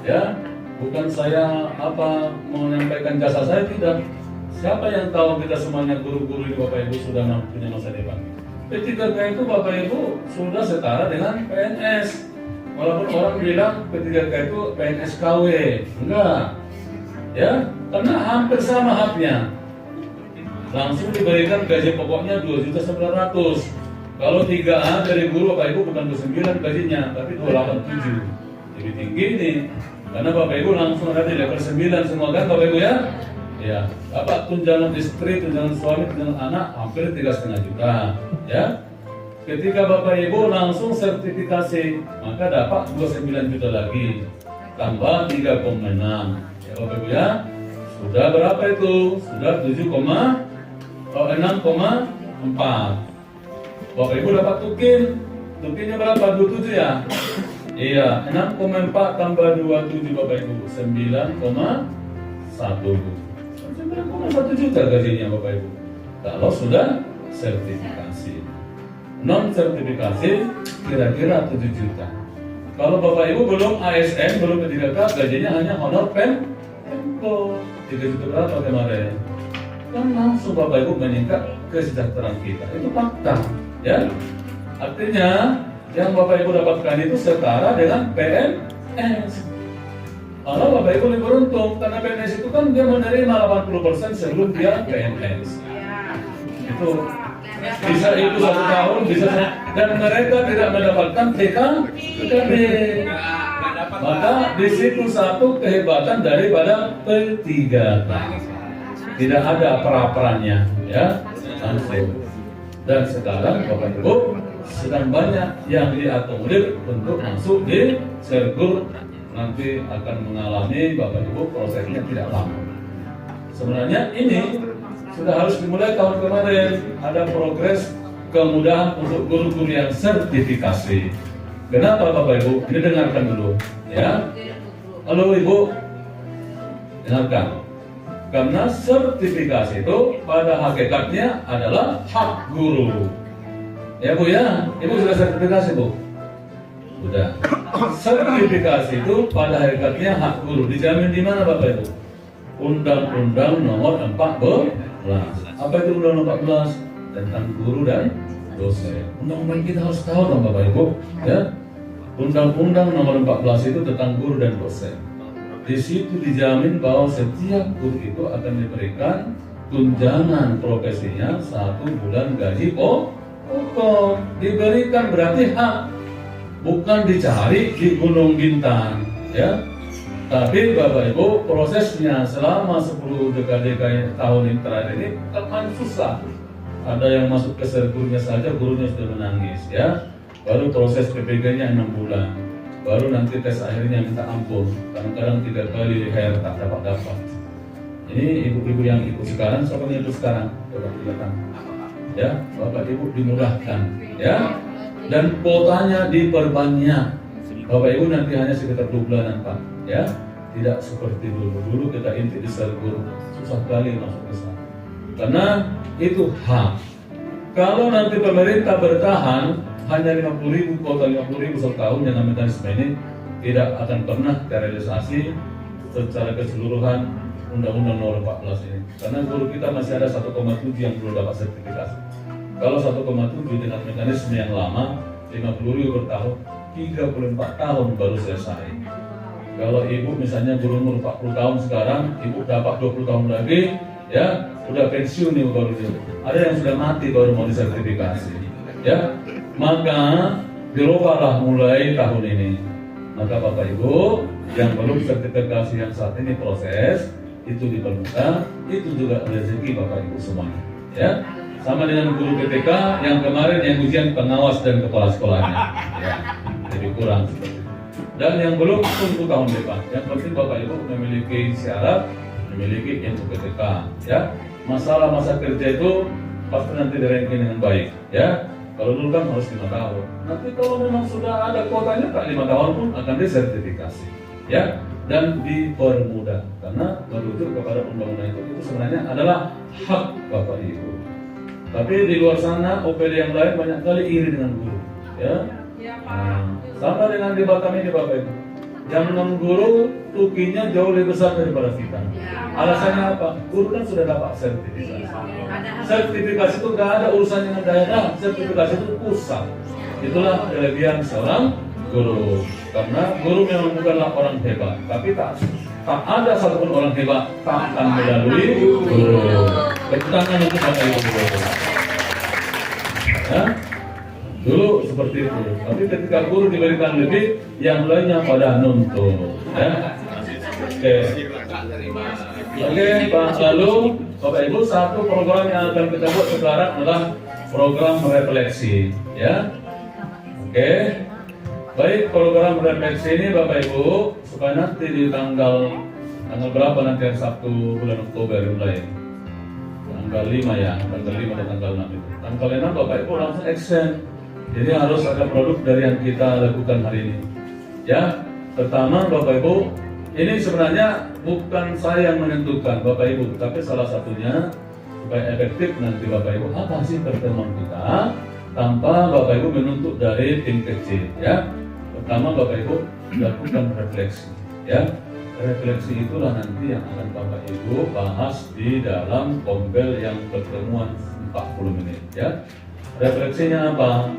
ya. Bukan saya apa menyampaikan jasa saya, tidak. Siapa yang tahu kita semuanya guru-guru ini Bapak Ibu sudah punya masa depan. P3K itu Bapak Ibu sudah setara dengan PNS. Walaupun orang bilang P3K itu PNS KW, enggak. Ya, karena hampir sama haknya. Langsung diberikan gaji pokoknya 2.900.000. Kalau 3A dari guru Bapak Ibu bukan 29 gajinya, tapi 287. Lebih tinggi ini. Karena Bapak Ibu langsung ada di level 9 semua kan Bapak Ibu ya? Ya, dapat tunjangan istri, tunjangan suami, tunjangan anak hampir 3,5 juta, ya. Ketika Bapak Ibu langsung sertifikasi, maka dapat 29 juta lagi, tambah 3,6. Ya Bapak Ibu ya, sudah berapa itu? Sudah 6,4. Bapak Ibu dapat tukinnya berapa? 27 ya? Iya, 6,4 tambah 27 Bapak Ibu, 9,1. 9,1 juta gajinya Bapak Ibu. Kalau sudah sertifikasi. Non sertifikasi kira-kira 7 juta. Kalau Bapak Ibu belum ASN, belum P3K, gajinya hanya honor Pemko 3 juta berapa kemarin? Kan langsung Bapak Ibu meningkat kesejahteraan kita. Itu fakta, ya. Artinya yang Bapak Ibu dapatkan itu setara dengan PNS. Kalau Bapak Ibu lebih beruntung, karena PNS itu kan dia menerima 80% sebelum dia PNS. Itu bisa itu 1 tahun, bisa, dan mereka tidak mendapatkan TKB. Maka di situ satu kehebatan daripada P3K. Tidak ada peraparannya, ya. Dan sekarang Bapak Ibu sedang banyak yang diakomodir untuk masuk di Sergur. Nanti akan mengalami Bapak Ibu prosesnya tidak lama. Sebenarnya ini sudah harus dimulai tahun kemarin. Ada progres kemudahan untuk guru-guru yang sertifikasi. Kenapa Bapak Ibu? Ini dengarkan dulu, ya. Halo Ibu, dengarkan. Karena sertifikasi itu pada hakikatnya adalah hak guru. Ya Bu ya, Ibu sudah sertifikasi Bu? Sudah. Sertifikasi itu pada hakikatnya hak guru. Dijamin di mana Bapak Ibu? Undang-Undang Nomor 14. Apa itu Undang-Undang 14? Tentang guru dan dosen. Undang-undang kita harus tahu dong Bapak Ibu, ya. Undang-Undang Nomor 14 itu tentang guru dan dosen. Di situ dijamin bahwa setiap guru itu akan diberikan tunjangan profesinya 1 bulan gaji pokok. Diberikan berarti hak, bukan dicari di Gunung Bintang, ya. Tapi Bapak Ibu, prosesnya selama 10 dekade tahun ini terakhir ini akan susah. Ada yang masuk ke gurunya saja, gurunya sudah menangis, ya. Baru proses PPG-nya 6 bulan. Baru nanti tes akhirnya minta ampun. Kadang-kadang 3 kali HR tak dapat. Ini ibu-ibu yang ikut sekarang, siapa yang ikut sekarang? Coba silakan. Ya, Bapak Ibu dimudahkan, ya. Dan kuotanya diperbanyak. Bapak Ibu nanti hanya sekitar 2 bulanan Pak, ya. Tidak seperti dulu. Dulu kita intip di Sergur, susah kali masuk ke sana. Karena itu hak. Kalau nanti pemerintah bertahan hanya 50.000, kuota 50.000 setahun, dengan mekanisme ini tidak akan pernah terrealisasi secara keseluruhan Undang-Undang Nomor 14 ini. Karena guru kita masih ada 1,7 yang belum dapat sertifikasi. Kalau 1,7 dengan mekanisme yang lama, 50.000 per tahun, 34 tahun baru selesai. Kalau ibu misalnya berumur 40 tahun sekarang, ibu dapat 20 tahun lagi, ya, udah pensiun nih baru itu. Ada yang sudah mati baru mau disertifikasi, ya. Maka dirubahlah mulai tahun ini. Maka Bapak Ibu yang belum sertifikasi yang saat ini proses itu dipermudah, itu juga rezeki Bapak Ibu semuanya, ya. Sama dengan guru PTK yang kemarin yang ujian pengawas dan kepala sekolahnya, ya. Jadi kurang seperti itu. Dan yang belum tunggu tahun depan. Yang penting Bapak Ibu memiliki syarat, memiliki ilmu PTK, ya. Masalah masa kerja itu pasti nanti di-ranking dengan baik, ya. Kalau dulu kan harus 5 tahun. Nanti kalau memang sudah ada kuotanya tak 5 tahun pun akan disertifikasi, ya. Dan dipermudah karena merujuk kepada undang-undang itu sebenarnya adalah hak Bapak Ibu. Tapi di luar sana OPD yang lain banyak kali iri dengan guru, ya. Ya Pak. Sama dengan di Batam ini Bapak Ibu. Yang non-guru tukinya jauh lebih besar daripada kita. Alasannya apa? Guru kan sudah dapat sertifikasi. Sertifikasi itu nggak ada urusan dengan daerah, sertifikasi itu pusat. Itulah kelebihan seorang guru. Karena guru memang bukanlah orang hebat, tapi tak ada satupun orang hebat tak akan melalui guru. Bertangan untuk Bapak Ibu guru. Ya? Dulu seperti itu, tapi ketika guru diberikan lebih, yang lainnya pada nuntut, ya. Oke, Pak. Lalu Bapak Ibu, satu program yang akan kita buat sekarang adalah program refleksi, ya. Oke, baik, program refleksi ini Bapak Ibu supaya nanti di tanggal berapa nanti Sabtu bulan Oktober mulai. Tanggal 5 ya, tanggal 5 atau tanggal 6 itu. Tanggal 6 Bapak Ibu langsung action. Jadi harus ada produk dari yang kita lakukan hari ini. Ya, pertama Bapak Ibu, ini sebenarnya bukan saya yang menentukan Bapak Ibu, tapi salah satunya supaya efektif nanti Bapak Ibu apa sih pertemuan kita tanpa Bapak Ibu menuntut dari tim kecil. Ya, pertama Bapak Ibu lakukan refleksi. Ya, refleksi itulah nanti yang akan Bapak Ibu bahas di dalam kombel yang pertemuan 40 menit. Ya, refleksinya apa?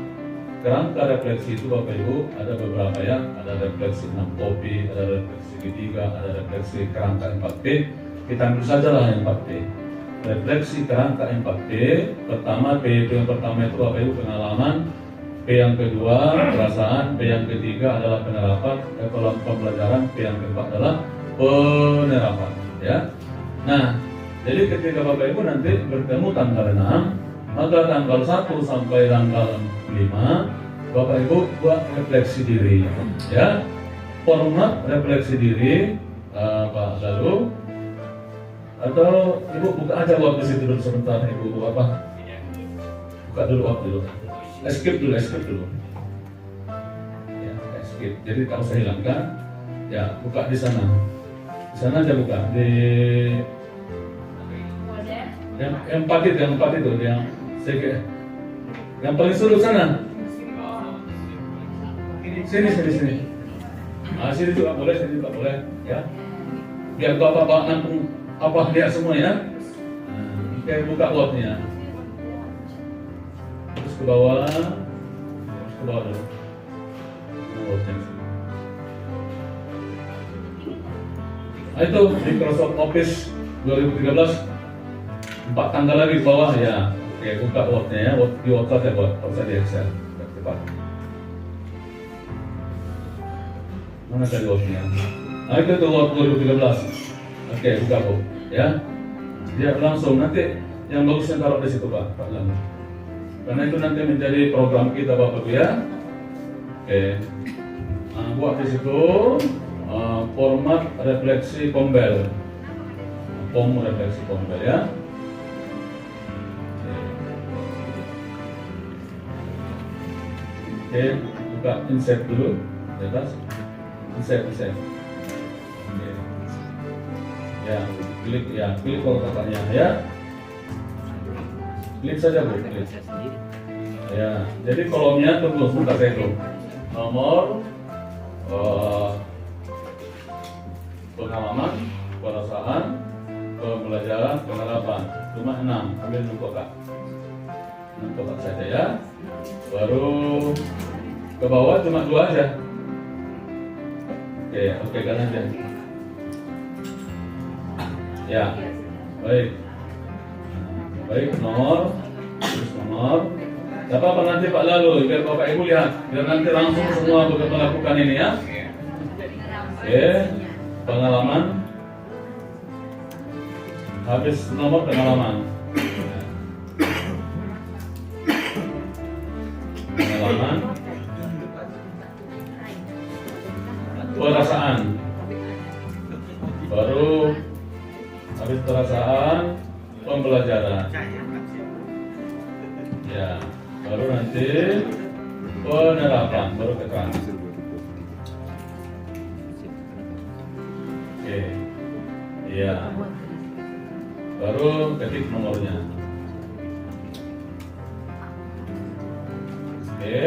Kerangka refleksi itu Bapak Ibu ada beberapa ya, ada refleksi 6 kopi, ada refleksi ketiga, ada refleksi kerangka 4P. Kita ambil sajalah yang 4P. Refleksi kerangka 4P, pertama P itu yang pertama itu Bapak Ibu pengalaman, P yang kedua perasaan, P yang ketiga adalah penerapan, pembelajaran, P yang keempat adalah penerapan. Ya. Nah, jadi ketika Bapak Ibu nanti bertemu tanggal 6, maka tanggal 1 sampai tanggal 5 Bapak Ibu buat refleksi diri, ya. Format refleksi diri Pak Lalu atau Ibu buka aja waktu situ dulu sebentar, Ibu apa? Buka dulu waktu dulu. Escape dulu. Ya, escape. Jadi kalau saya hilangkan, Ya, buka di sana. Di sana aja buka di yang empat itu yang yang paling seru sana. Sini. Sini juga boleh, ya. Biar bapak nampung apa dia semua ya. Oke, buka wordnya. Terus ke bawah dulu. Wordnya. Itu Microsoft Office 2013. 4 tanggal lagi di bawah ya. Oke, buka wordnya ya. Di Word saja buat, usah di Excel. Cepat. Mana tadi wordnya? Nah itu tuh Word 2013. Oke, buka Bu, ya. Dia langsung nanti yang bagusnya taruh di situ Pak Lama. Karena itu nanti menjadi program kita Bapak Ibu ya. Oke. Nah, buat di situ format refleksi kombel. Form refleksi kombel ya. Oke, buka insert dulu, bebas. Insert. Oke. Ya, klik kotaknya ya. Klik saja Bu, klik. Ya, jadi kolomnya tunggu sebentar saya hitung. Nomor, pengalaman, perasaan, pembelajaran, penerapan. Cuma 6, ambil 6 kotak. 6 kotak saja ya. Baru ke bawah cuma 2 aja. Oke kan aja. Ya, baik nomor, terus nomor. Siapa nanti Pak Lalu, biar Bapak Ibu lihat, biar nanti langsung semua begitu melakukan ini ya. Oke, pengalaman. Habis nomor pengalaman. Pengalaman. Perasaan. Baru habis perasaan, pembelajaran. Ya, baru nanti penerapan, baru keterangan. Oke. Iya. Baru ketik nomornya. Oke.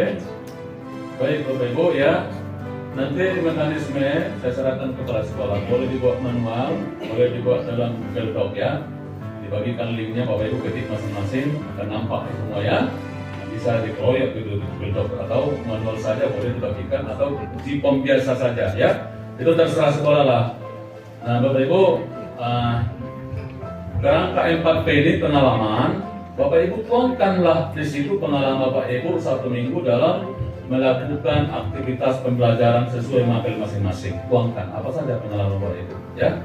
Baik Bapak Ibu ya. Nanti mekanisme saya serahkan kepada sekolah. Boleh dibuat manual, boleh dibuat dalam Google Doc ya. Dibagikan linknya Bapak Ibu ketik masing-masing, akan nampak semua ya. Bisa dikeroyok gitu di Google Doc atau manual saja boleh dibagikan atau di form biasa saja ya. Itu terserah sekolah lah. Nah Bapak Ibu, kerangka 4P ini pengalaman. Bapak Ibu tuangkanlah di situ pengalaman Bapak Ibu 1 minggu dalam melakukan aktivitas pembelajaran sesuai materi masing-masing. Tuangkan apa saja pengalaman Bapak Ibu ya.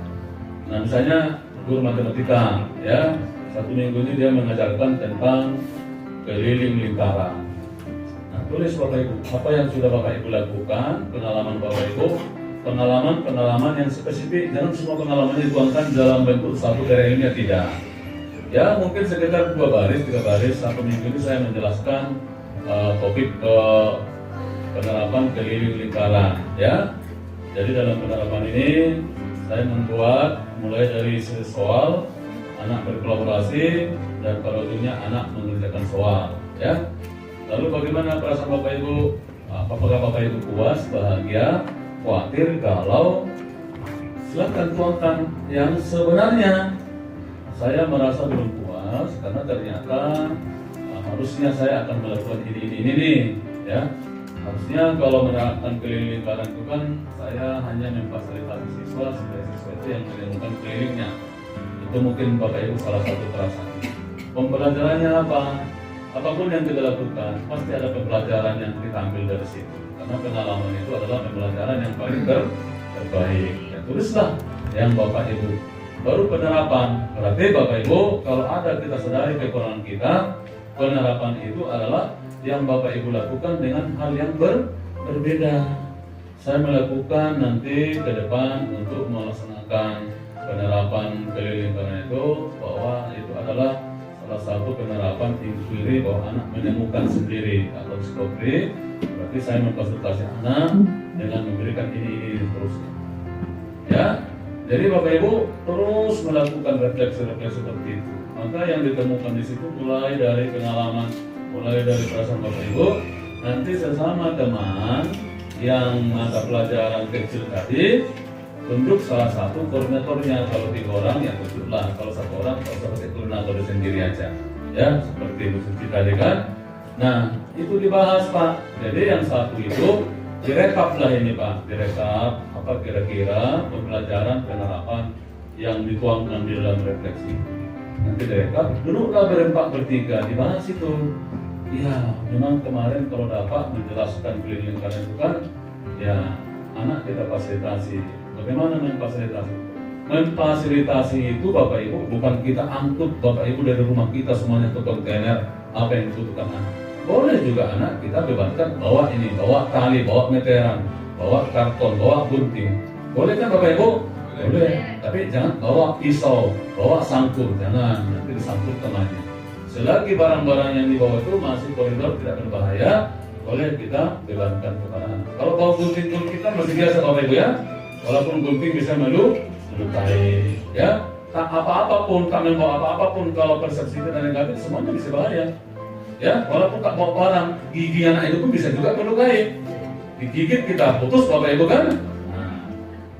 Nah misalnya guru matematika ya, 1 minggu ini dia mengajarkan tentang keliling lingkaran. Nah tulis Bapak Ibu apa yang sudah Bapak Ibu lakukan, pengalaman Bapak Ibu, pengalaman yang spesifik. Jangan semua pengalaman dituangkan dalam bentuk satu karya ilmiah, tidak. Ya mungkin sekitar 2 baris, 3 baris. 1 minggu ini saya menjelaskan topik penerapan keliling lingkaran ya. Jadi dalam penerapan ini saya membuat mulai dari soal, anak berkolaborasi, dan pada ujungnya anak mengerjakan soal ya. Lalu bagaimana perasaan Bapak Ibu? Apakah Bapak Ibu puas, bahagia, khawatir, galau? Silakan tuangkan yang sebenarnya. Saya merasa belum puas karena ternyata harusnya saya akan melakukan ini nih ya. Harusnya kalau menerapkan keliling lingkaran itu kan saya hanya memfasilitasi siswa supaya siswa itu yang menemukan kelilingnya. Itu mungkin Bapak Ibu salah satu perasaan. Pembelajarannya apa? Apapun yang kita lakukan pasti ada pembelajaran yang kita ambil dari situ. Karena pengalaman itu adalah pembelajaran yang paling terbaik. Ya, tulislah yang Bapak Ibu. Baru penerapan. Berarti Bapak Ibu kalau ada kita sadari kekurangan kita, penerapan itu adalah yang Bapak Ibu lakukan dengan hal yang berbeda. Saya melakukan nanti ke depan untuk melaksanakan penerapan keliling lingkaran itu, bahwa itu adalah salah satu penerapan inquiry bahwa anak menemukan sendiri atau discovery. Berarti saya memfasilitasi anak dengan memberikan ini terus. Jadi Bapak Ibu terus melakukan refleksi-refleksi seperti itu. Maka yang ditemukan di situ mulai dari pengalaman, mulai dari perasaan Bapak Ibu, nanti sesama teman yang mata pelajaran kecil tadi tunjuk salah satu koordinatornya. Kalau 3 orang ya tunjuklah, kalau 1 orang kalau seperti koordinator sendiri aja, ya seperti Bu Suci tadi kan. Nah itu dibahas Pak. Jadi yang satu itu direkap lah ini Pak, direkap apa kira-kira pembelajaran penerapan yang dituangkan di dalam refleksi. Nanti direkap, duduklah berempat bertiga dibahas itu. Ya memang kemarin kalau dapat menjelaskan keliling lingkaran itu kan, ya anak kita fasilitasi. Bagaimana memfasilitasi? Memfasilitasi itu Bapak Ibu bukan kita angkut Bapak Ibu dari rumah kita semuanya ke kontainer apa yang dibutuhkan anak. Boleh juga anak kita bebankan bawa ini, bawa tali, bawa meteran, bawa karton, bawa gunting. Boleh kan Bapak Ibu? Boleh. Tapi jangan bawa pisau, bawa sangkur, jangan, nanti disangkut temannya. Selagi barang-barang yang dibawa itu masih koridor tidak berbahaya, boleh kita bebankan kepada anak. Kalau bawa gunting-gunting kita masih biasa Bapak Ibu ya. Walaupun gunting bisa melukai, ya. Tak apa-apapun, tak membawa apa-apapun, kalau persepsi kita negatif semuanya bisa bahaya. Ya, walaupun tak bawa barang, gigi anak itu pun bisa juga melukai. Digigit kita putus Bapak Ibu kan? Nah,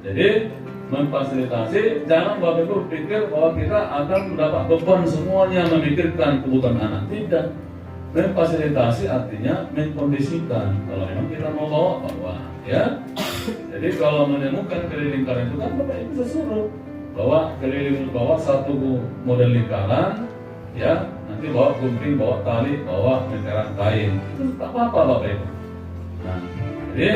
jadi memfasilitasi, jangan Bapak Ibu pikir bahwa kita akan mendapat beban semuanya memikirkan kebutuhan anak. Tidak. Memfasilitasi artinya mengkondisikan. Kalau memang kita mau bawa, ya. Jadi kalau menemukan keliling lingkaran itu kan Bapak Ibu bisa suruh bawa keliling, bawa satu model lingkaran, ya. Nanti bawa gunting, bawa tali, bawa meteran kain. Itu tak apa-apa Bapak Ibu. Nah, jadi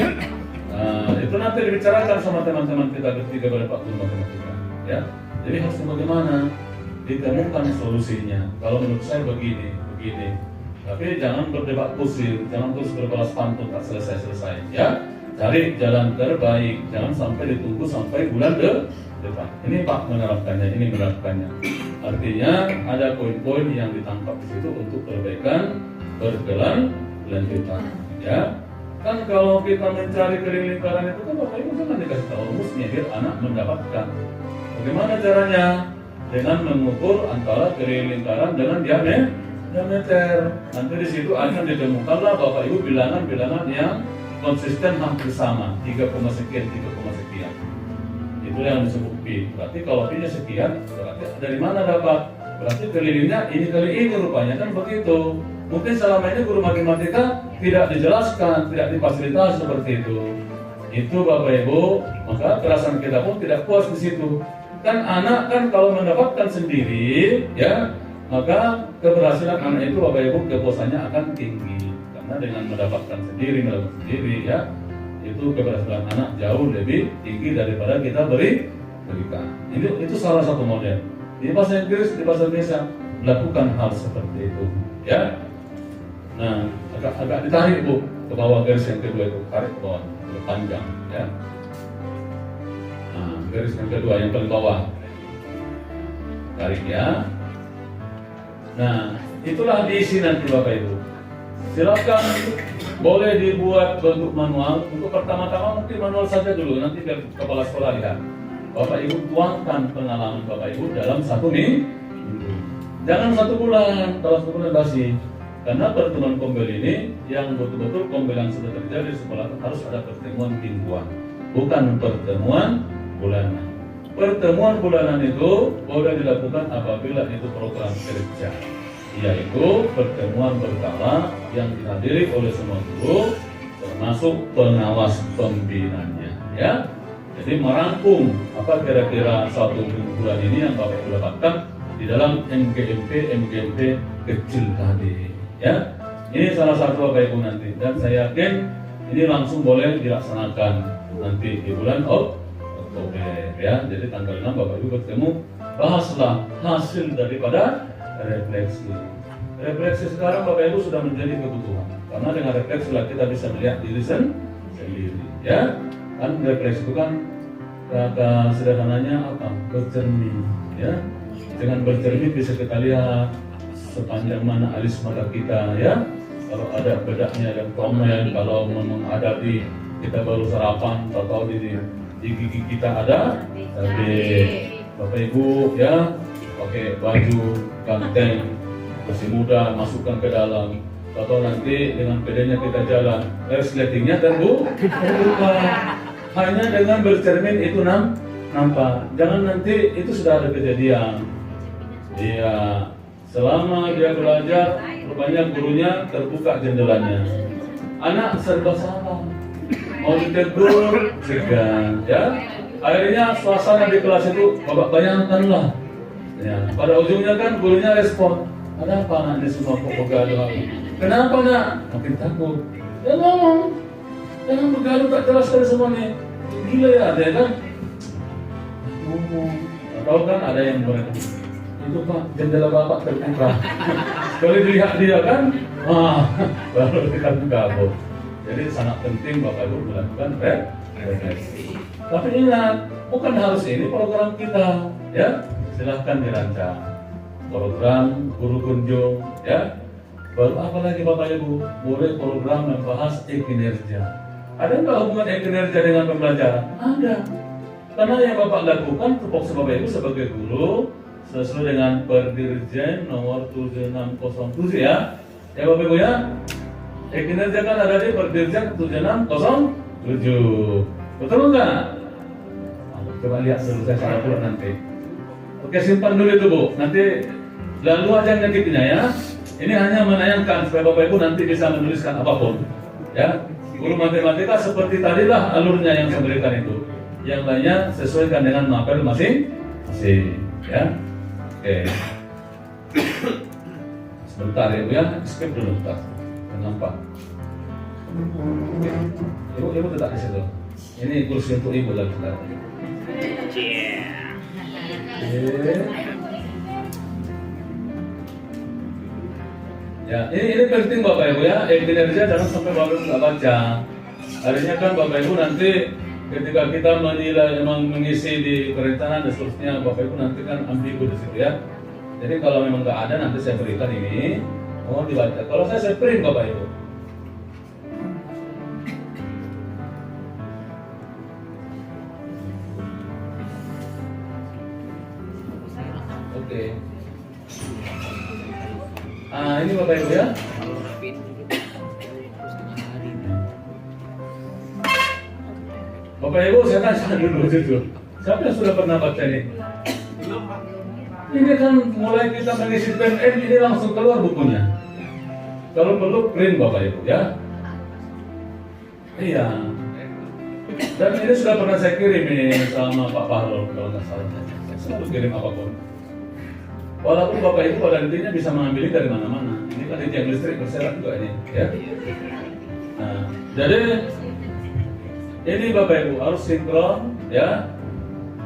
itu nanti dibicarakan sama teman-teman kita bertiga pada Pak Guru Matematika, ya. Jadi harus bagaimana ditemukan solusinya. Kalau menurut saya begini. Tapi jangan berdebat kusir, jangan terus berbalas pantun tak selesai-selesai, ya. Cari jalan terbaik, jangan sampai ditunggu sampai bulan depan. Ini Pak menerapkannya, ini menerapkannya. Artinya ada poin-poin yang ditangkap di situ untuk perbaikan berkelanjutan, ya. Kan kalau kita mencari keliling lingkaran itu kan Bapak Ibu jangan dikasih tahu rumusnya biar anak mendapatkan. Bagaimana caranya? Dengan mengukur antara keliling lingkaran dengan diameter. Nanti di situ akan ditemukanlah Bapak Ibu bilangan-bilangan yang konsisten hampir sama, 3, sekian. Itu yang disebut P. Berarti kalau P-nya sekian, berarti dari mana dapat? Berarti kelilingnya ini kali ini rupanya kan begitu. Mungkin selama ini guru matematika tidak dijelaskan, tidak difasilitasi seperti itu. Itu Bapak Ibu, maka perasaan kita pun tidak puas di situ. Kan anak kan kalau mendapatkan sendiri, ya, maka keberhasilan anak itu Bapak Ibu kepuasannya akan tinggi. Karena dengan mendapatkan sendiri, ya, itu keberhasilan anak jauh lebih tinggi daripada kita berikan. Itu salah satu model. Di bahasa Inggris, di bahasa Indonesia lakukan hal seperti itu, ya. Nah, agak ditarik Bu ke bawah garis yang kedua itu, tarik ke bawah, ke panjang, ya. Nah, garis yang kedua yang paling bawah, tarik ya. Nah, itulah diisi nanti Bapak Ibu. Silakan boleh dibuat bentuk manual. Untuk pertama-tama mungkin manual saja dulu, nanti biar kepala sekolah lihat. Bapak Ibu tuangkan pengalaman Bapak Ibu dalam 1 minggu. Jangan 1 bulan, kalau 1 bulan basi. Karena pertemuan kombel ini yang betul-betul kombel yang sudah terjadi di sekolah harus ada pertemuan mingguan, bukan pertemuan bulanan. Pertemuan bulanan itu boleh dilakukan apabila itu program kerja, yaitu pertemuan berkala yang dihadiri oleh semua guru termasuk pengawas pembinanya, ya. Jadi merangkum apa kira-kira 1 bulan ini yang Bapak Ibu dapatkan di dalam MGMP kecil tadi, ya. Ini salah satu Bapak Ibu nanti, dan saya yakin ini langsung boleh dilaksanakan nanti di bulan Oktober, ya. Jadi tanggal 6 Bapak Ibu bertemu, bahaslah hasil daripada refleksi. Refleksi sekarang Bapak Ibu sudah menjadi kebutuhan, karena dengan refleksi lah kita bisa melihat diri sendiri, ya. Kan refleksi itu kan kata sederhananya apa? Bercermin, ya. Dengan bercermin bisa kita lihat sepanjang mana alis mata kita, ya. Kalau ada bedaknya dan komen, kalau menghadapi kita baru sarapan atau di di gigi kita ada cabai. Bapak Ibu ya, pakai baju ganteng, masih muda, masukkan ke dalam. Atau nanti dengan pedenya kita jalan, resletingnya terbuka. Hanya dengan bercermin itu nampak. Jangan nanti itu sudah ada kejadian. Iya, selama dia belajar, rupanya gurunya terbuka jendelanya. Anak serba salah, mau ditegur, segan, ya. Akhirnya suasana di kelas itu, Bapak bayangkanlah. Ya, pada ujungnya kan gurunya respon, ada apa anak ini semua kok begaduh? Kenapa nak? Makin takut. Ya ngomong, jangan begaduh tak jelas dari semuanya. Gila ya, ada kan? Ngomong. Tahu kan ada yang mereka itu Pak, jendela Bapak terbuka. Sekali dilihat dia kan, baru kita kabur. Jadi sangat penting Bapak Ibu melakukan refleksi. Tapi ingat, bukan harus ini program kita, ya. Silahkan dirancang program guru kunjung, ya. Baru apa lagi Bapak Ibu? Boleh program membahas e-kinerja. Ada nggak hubungan e-kinerja dengan pembelajaran? Ada. Karena yang Bapak lakukan tupoksi Bapak Ibu sebagai guru sesuai dengan Perdirjen nomor 7607 ya. Ya Bapak Ibu ya. E-kinerja kan ada di Perdirjen 7607. Betul enggak? Coba lihat dulu, saya salah pula nanti. Oke, simpan dulu itu Bu. Nanti lalu aja ngetiknya ya. Ini hanya menayangkan supaya Bapak Ibu nanti bisa menuliskan apapun. Ya, guru matematika seperti tadilah alurnya yang saya berikan itu. Yang lainnya sesuaikan dengan mapel masing-masing. Ya, oke. Sebentar ya Bu ya, skip dulu bentar. Nampak. Ibu tetap di situ. Ini kursi untuk ibu lagi sekarang. Ya, ini penting Bapak Ibu ya. E-kinerja jangan sampai Bapak Ibu nggak baca. Artinya kan Bapak Ibu nanti ketika kita menilai memang mengisi di perencanaan dan seterusnya, Bapak Ibu nanti kan ambigu di situ ya. Jadi kalau memang nggak ada nanti saya berikan ini, mohon dibaca. Kalau saya print Bapak Ibu. Oke. Ini Bapak Ibu ya. Bapak Ibu saya tanya dulu situ. Siapa yang sudah pernah baca ini? Ini kan mulai kita mengisi PNN ini langsung keluar bukunya. Kalau perlu print Bapak Ibu ya. Iya. Dan ini sudah pernah saya kirim ini sama Pak Fahrul kalau nggak salah. Saya selalu kirim apapun. Walaupun Bapak Ibu pada intinya bisa mengambil dari mana-mana. Ini kan di tiang listrik berseret juga ini, ya. Nah, jadi ini Bapak Ibu harus sinkron, ya,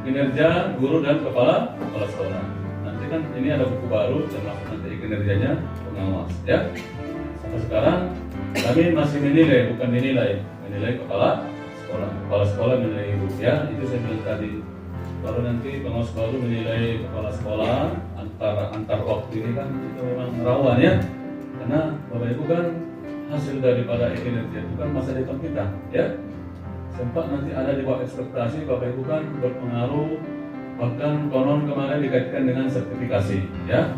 kinerja guru dan kepala sekolah. Nanti kan ini ada buku baru termasuk nanti kinerjanya pengawas, ya. Sampai sekarang kami masih menilai, bukan menilai kepala sekolah menilai ibu, ya. Itu saya bilang tadi. Kalau nanti pengawas baru menilai kepala sekolah antar waktu ini kan itu memang rawan ya, karena Bapak Ibu kan hasil daripada kinerja itu kan masa depan kita ya. Sempat nanti ada di bawah ekspektasi Bapak Ibu kan berpengaruh, bahkan konon kemarin dikaitkan dengan sertifikasi ya.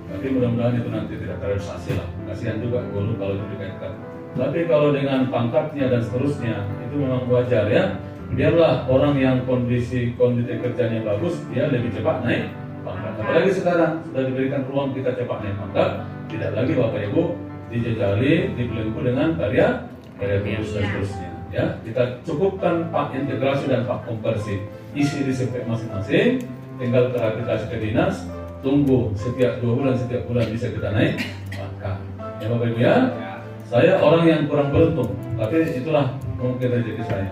Tapi mudah-mudahan itu nanti tidak terrealisasi lah. Kasihan juga guru kalau itu dikaitkan. Tapi kalau dengan pangkatnya dan seterusnya itu memang wajar ya. Biarlah orang yang kondisi kerjanya bagus, dia lebih cepat naik pangkat. Apalagi sekarang sudah diberikan ruang kita cepat naik pangkat, tidak lagi Bapak Ibu dijejali, dibelenggu dengan karya tulis dan seterusnya. Ya, kita cukupkan pak integrasi dan pak konversi, isi di CP masing-masing, tinggal klarifikasi ke dinas, tunggu setiap 2 bulan, setiap bulan bisa kita naik pangkat. Ya Bapak Ibu ya, saya orang yang kurang beruntung, tapi itulah mungkin rezeki saya.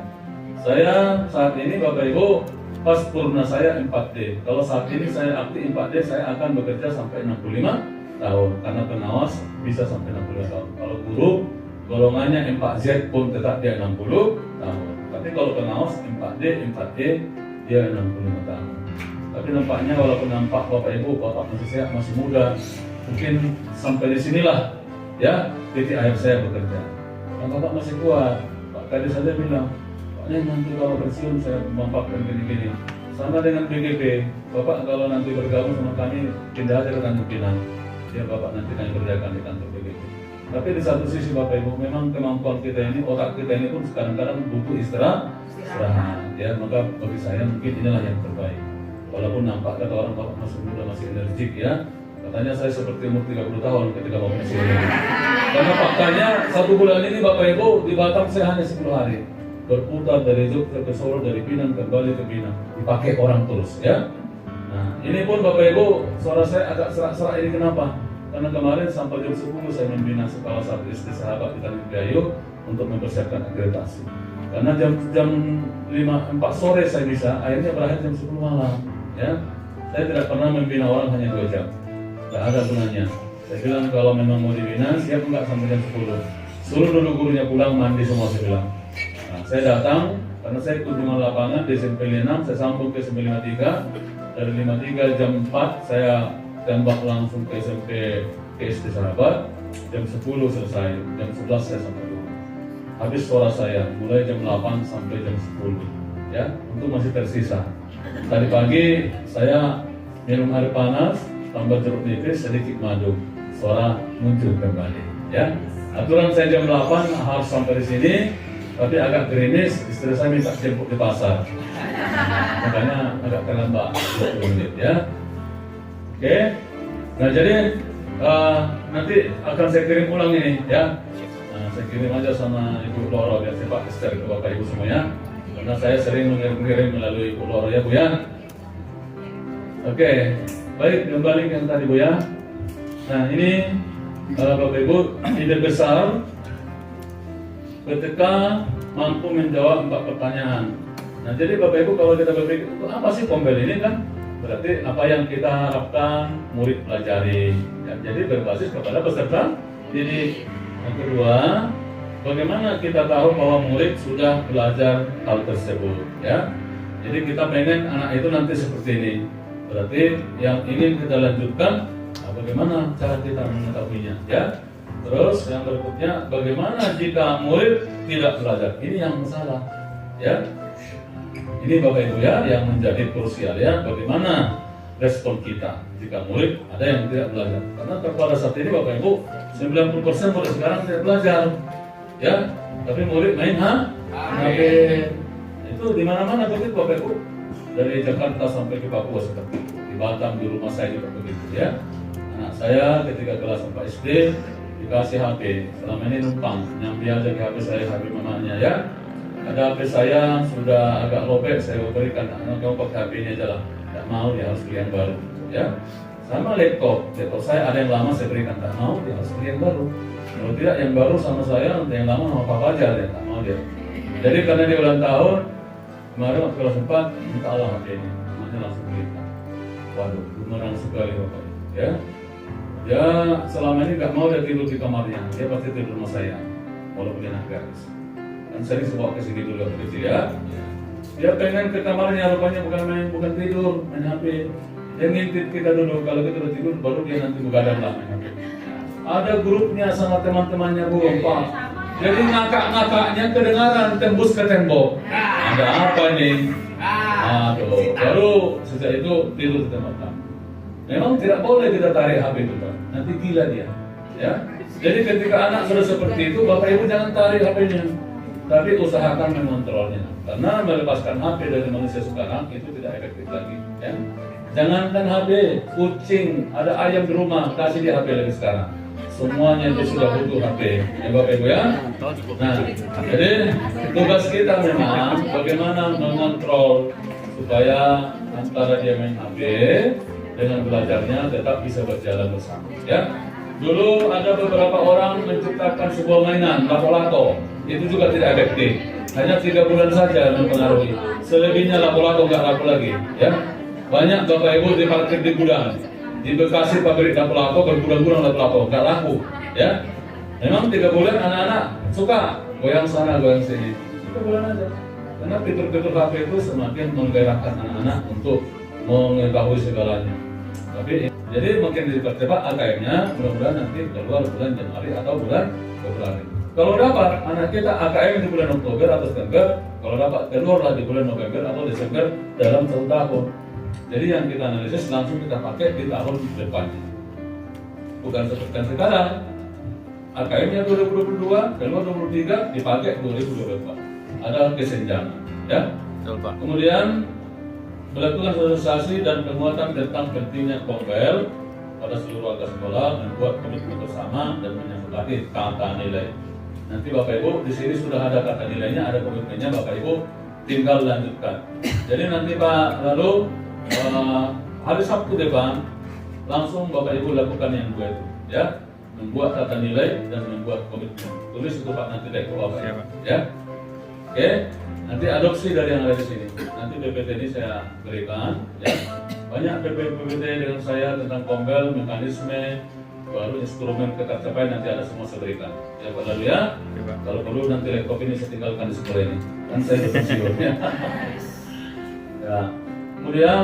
Saya saat ini Bapak Ibu pas purna saya 4D. Kalau saat ini saya aktif 4D, saya akan bekerja sampai 65 tahun karena pengawas bisa sampai 65 tahun. Kalau guru golongannya 4Z pun tetap dia 60 tahun. Tapi kalau pengawas 4D, 4E dia 65 tahun. Tapi nampaknya walaupun nampak Bapak Ibu masih sehat, masih muda, mungkin sampai di sinilah ya titik akhir saya bekerja. Dan Bapak masih kuat. Pak Kades saja bilang, Bapaknya nanti kalau pensiun saya mampakkan gini-gini. Sama dengan BGP, Bapak kalau nanti bergabung sama kami pindah aja ke kantor Pinang. Ya Bapak nanti kami kerjakan di kantor BGP. Tapi di satu sisi Bapak Ibu, memang kemampuan kita ini, otak kita ini pun kadang-kadang butuh istirahat. Ya, maka bagi saya mungkin inilah yang terbaik. Walaupun nampak kata orang Bapak masih muda, masih energik ya. Katanya saya seperti umur 30 tahun ketika Bapak masih muda. Karena faktanya 1 bulan ini Bapak Ibu di Batam saya hanya 10 hari. Berputar dari Jogja ke Solo, dari Pinang kembali ke Pinang, dipakai orang terus ya. Nah ini pun Bapak Ibu, suara saya agak serak-serak ini kenapa? Karena kemarin sampai jam 10 saya membina sekolah 1 SD Sahabat di Tanjung Priok untuk mempersiapkan akreditasi. Karena jam 4 sore saya bisa, akhirnya berakhir jam 10 malam ya. Saya tidak pernah membina orang hanya 2 jam, tidak ada gunanya. Saya bilang kalau memang mau dibina, siap enggak sampai jam 10. Suruh dulu gurunya pulang, mandi semua saya bilang. Nah, saya datang, karena saya kunjungan lapangan di SMP 6, saya sambung ke SMP 53. Dari 53 jam 4, saya tembak langsung ke SMP ke SD Sahabat. Jam 10 selesai, jam 11 saya sampai rumah. Habis suara saya, mulai jam 8 sampai jam 10 ya, untuk masih tersisa. Tadi pagi saya minum air panas, tambah jeruk nipis, sedikit madu. Suara muncul kembali ya. Aturan saya jam 8 harus sampai di sini. Tapi agak gerimis, istri saya minta jemput di pasar. Makanya agak terlambat 20 menit ya. Oke. Nah jadi nanti akan saya kirim ulang ini ya. Nah, saya kirim aja sama Ibu Loro biar saya Pak share ke Bapak Ibu semuanya. Karena saya sering mengirim melalui Ibu Loro ya Bu ya. Oke. Baik, kembali ke yang tadi Bu ya. Nah ini Bapak Ibu, ide besar ketika mampu menjawab 4 pertanyaan. Nah jadi Bapak Ibu kalau kita berpikir untuk apa sih Kombel ini kan? Berarti apa yang kita harapkan murid pelajari ya, jadi berbasis kepada peserta didik. Yang kedua, bagaimana kita tahu bahwa murid sudah belajar hal tersebut ya. Jadi kita pengen anak itu nanti seperti ini. Berarti yang ingin kita lanjutkan, nah, bagaimana cara kita mengetahuinya ya. Terus yang berikutnya, bagaimana jika murid tidak belajar? Ini yang masalah ya. Ini Bapak Ibu ya yang menjadi krusial ya. Bagaimana respon kita jika murid ada yang tidak belajar? Karena pada saat ini Bapak Ibu 90% murid sekarang tidak belajar ya. Tapi murid main HP. Itu di mana-mana begitu Bapak Ibu. Dari Jakarta sampai ke Papua seperti itu. Di Batam, di rumah saya juga begitu ya. Anak saya ketika kelas 4 SD dikasih HP, selama ini numpang, nyambi aja ke HP saya, HP mamanya ya. Ada HP saya sudah agak lobek, saya berikan, kamu pakai HP ini aja lah. Tidak mau, dia harus beli yang baru ya. Sama laptop saya ada yang lama saya berikan, tidak mau, dia harus beli yang baru. Kalau tidak yang baru sama saya, yang lama sama papa aja, dia tidak mau dia. Jadi karena dia ulang tahun, kemarin waktu kelas 4, minta Allah HP ini, namanya langsung berikan. Waduh, beneran sekali Bapak ya. Ya selama ini nggak mau dia tidur di kamarnya, dia pasti tidur rumah saya, walaupun dia anak gadis. Kan sering bawa ke sini dulu begitu ya. Dia pengen ke kamarnya, rupanya bukan tidur, main HP. Dia ngintip kita dulu, kalau kita udah tidur baru dia nanti begadang lah main HP. Ada grupnya sama teman-temannya Bu Pak. Jadi ngakak-ngakaknya kedengaran tembus ke tembok. Ada apa nih? Aduh, baru sejak itu tidur di tempat kami. Memang tidak boleh kita tarik HP itu Pak, nanti gila dia ya. Jadi ketika anak sudah seperti itu, Bapak Ibu jangan tarik HP-nya, tapi usahakan mengontrolnya. Karena melepaskan HP dari manusia sekarang itu tidak efektif lagi ya. Jangankan HP, kucing, ada ayam di rumah, kasih dia HP lagi sekarang. Semuanya itu sudah butuh HP ya Bapak Ibu ya. Nah, jadi tugas kita memang bagaimana mengontrol supaya antara dia main HP dengan belajarnya tetap bisa berjalan bersama ya. Dulu ada beberapa orang menciptakan sebuah mainan lato-lato, itu juga tidak efektif, hanya 3 bulan saja mempengaruhi. Selebihnya lato-lato nggak laku lagi ya. Banyak Bapak Ibu diparkir di gudang di Bekasi, pabrik lato-lato berbulan-bulan lato-lato nggak laku ya. Memang 3 bulan anak-anak suka goyang sana goyang sini, 3 bulan aja. Karena fitur-fitur HP itu semakin menggairahkan anak-anak untuk mengetahui segalanya. Tapi jadi mungkin dipercepat AKM-nya, mudah-mudahan nanti keluar bulan Januari atau bulan Februari. Kalau dapat anak kita AKM di bulan Oktober atau September, kalau dapat keluarlah di bulan November atau Desember dalam 1 tahun. Jadi yang kita analisis langsung kita pakai di tahun depan. Bukan seperti sekarang. AKM-nya 2022, keluar 2023, dipakai 2024. Ada kesenjangan, ya. Betul, Pak. Kemudian melakukan sosialisasi dan penguatan tentang pentingnya Kombel pada seluruh warga sekolah, membuat komitmen bersama dan menyepakati kata nilai. Nanti Bapak Ibu di sini sudah ada kata nilainya, ada komitmennya, Bapak Ibu tinggal lanjutkan. Jadi nanti Pak lalu hari Sabtu depan langsung Bapak Ibu lakukan yang dua itu, ya, membuat kata nilai dan membuat komitmen. Tulis itu Pak nanti dari Bapak Ibu, ya. Oke, nanti adopsi dari yang ada di sini. Nanti PPT ini saya berikan, ya. Banyak PPT dengan saya tentang Kombel, mekanisme, baru instrumen tercapai nanti ada semua saya berikan. Ya Pak lalu ya. Kalau perlu nanti laptop ini saya tinggalkan di sekolah ini. Kan saya berpensiun ya. Ya. Kemudian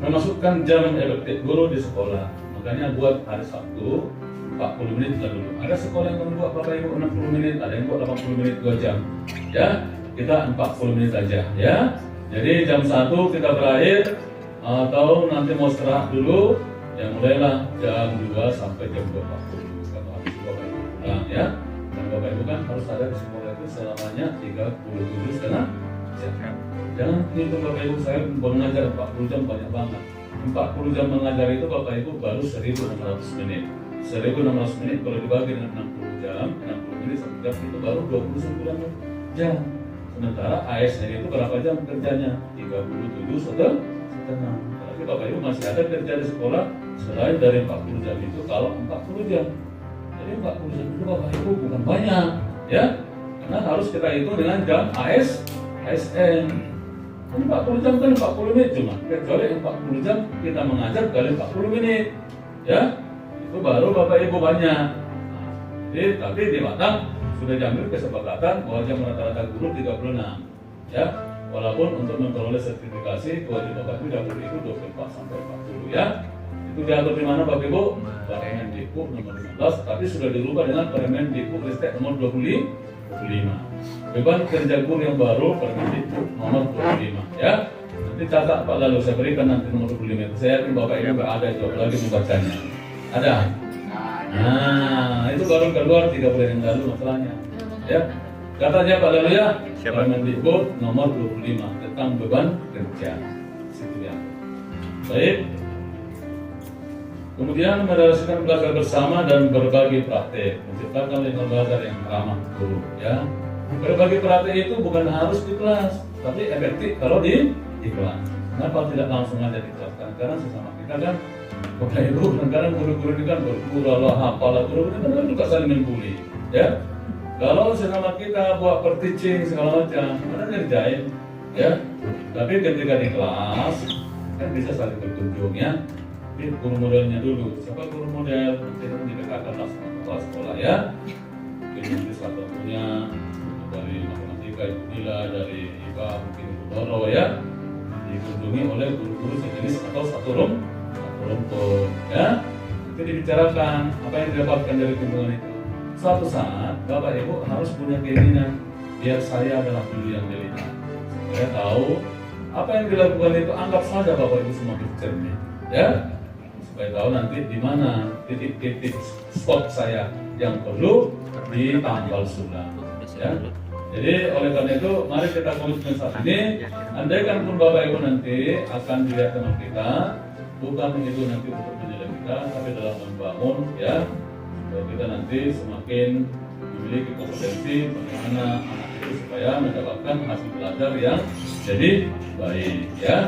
memasukkan jam efektif guru di sekolah. Makanya buat hari Sabtu 40 menit dulu. Ada sekolah yang membuat Bapak Ibu 60 menit, ada yang buat 80 menit 2 jam. Ya, kita 40 menit aja ya. Jadi jam 1 kita berakhir atau nanti mau istirahat dulu. Ya mulailah jam 2 sampai jam 2.40 kalau habis Bapak Ibu pulang ya. Dan Bapak Ibu kan harus ada di sekolah itu selamanya 37,5 jam. Jangan hitung Bapak Ibu, saya mengajar 40 jam banyak banget. 40 jam mengajar itu Bapak Ibu baru 1.600 menit. 1.600 menit kalau dibagi dengan 60 jam, 60 menit 1 jam itu baru 29 jam. Sementara ASN itu berapa jam kerjanya? 37,5. Tapi Bapak Ibu masih ada kerja di sekolah selain dari 40 jam itu kalau 40 jam. Jadi 40 jam itu Bapak Ibu bukan banyak, ya. Karena harus kita hitung dengan jam ASN. Ini 40 jam kan 40 menit cuma. Kecuali 40 jam kita mengajar kali 40 menit, ya. Itu baru Bapak Ibu banyak. Jadi tapi di Batam sudah diambil kesepakatan bahwa jam rata-rata guru 36, ya. Walaupun untuk memperoleh sertifikasi kewajiban Bapak Ibu dapur itu 24 sampai 40 ya. Itu diatur di mana Bapak Ibu? Permendikbud nomor 15, tapi sudah dirubah dengan Permendikbud Ristek nomor 25. Beban kerja guru yang baru Permendikbud nomor 25 ya. Nanti catat Pak lalu saya berikan nanti nomor 25. Saya yakin Bapak Ibu nggak ada itu lagi membacanya. Ada? Nah, itu baru keluar 3 bulan yang lalu masalahnya. Ya. Katanya Pak lalu ya. Permendikbud nomor 25 tentang beban kerja. Situ ya. Baik. Kemudian merealisasikan belajar bersama dan berbagi praktek, menciptakan lingkungan belajar yang ramah guru. Ya, berbagi praktek itu bukan harus di kelas, tapi efektif kalau di kelas. Kenapa tidak langsung aja di kelas? Karena sesama kita kan, Bapak Ibu, kadang guru-guru ini kan berguru lah, apalah guru ini kan juga saling membuli. Ya, kalau sesama kita buat per-teaching segala macam, mana ngerjain, ya. Tapi ketika di kelas kan bisa saling berkunjung ya. Guru modelnya dulu, siapa guru model? Nanti dikatakan kelas sekolah ya. Mungkin salah satunya dari matematika Ibu Nila, dari IPA mungkin Ibu Doro ya. Dikunjungi oleh guru-guru sejenis atau satu kelompok ya. Nanti dibicarakan apa yang didapatkan dari kunjungan itu. Suatu saat Bapak Ibu harus punya keinginan biar saya adalah guru yang dilihat. Saya tahu apa yang dilakukan itu, anggap saja Bapak Ibu semua bercermin ya. Supaya tahu nanti di mana titik-titik spot saya yang perlu ditambal sulam. Ya. Jadi oleh karena itu mari kita komitmen saat ini. Andaikan pun Bapak Ibu nanti akan dilihat sama kita, bukan itu nanti untuk menilai kita, tapi dalam membangun ya, supaya kita nanti semakin memiliki kompetensi bagaimana anak itu supaya mendapatkan hasil belajar yang jadi baik ya.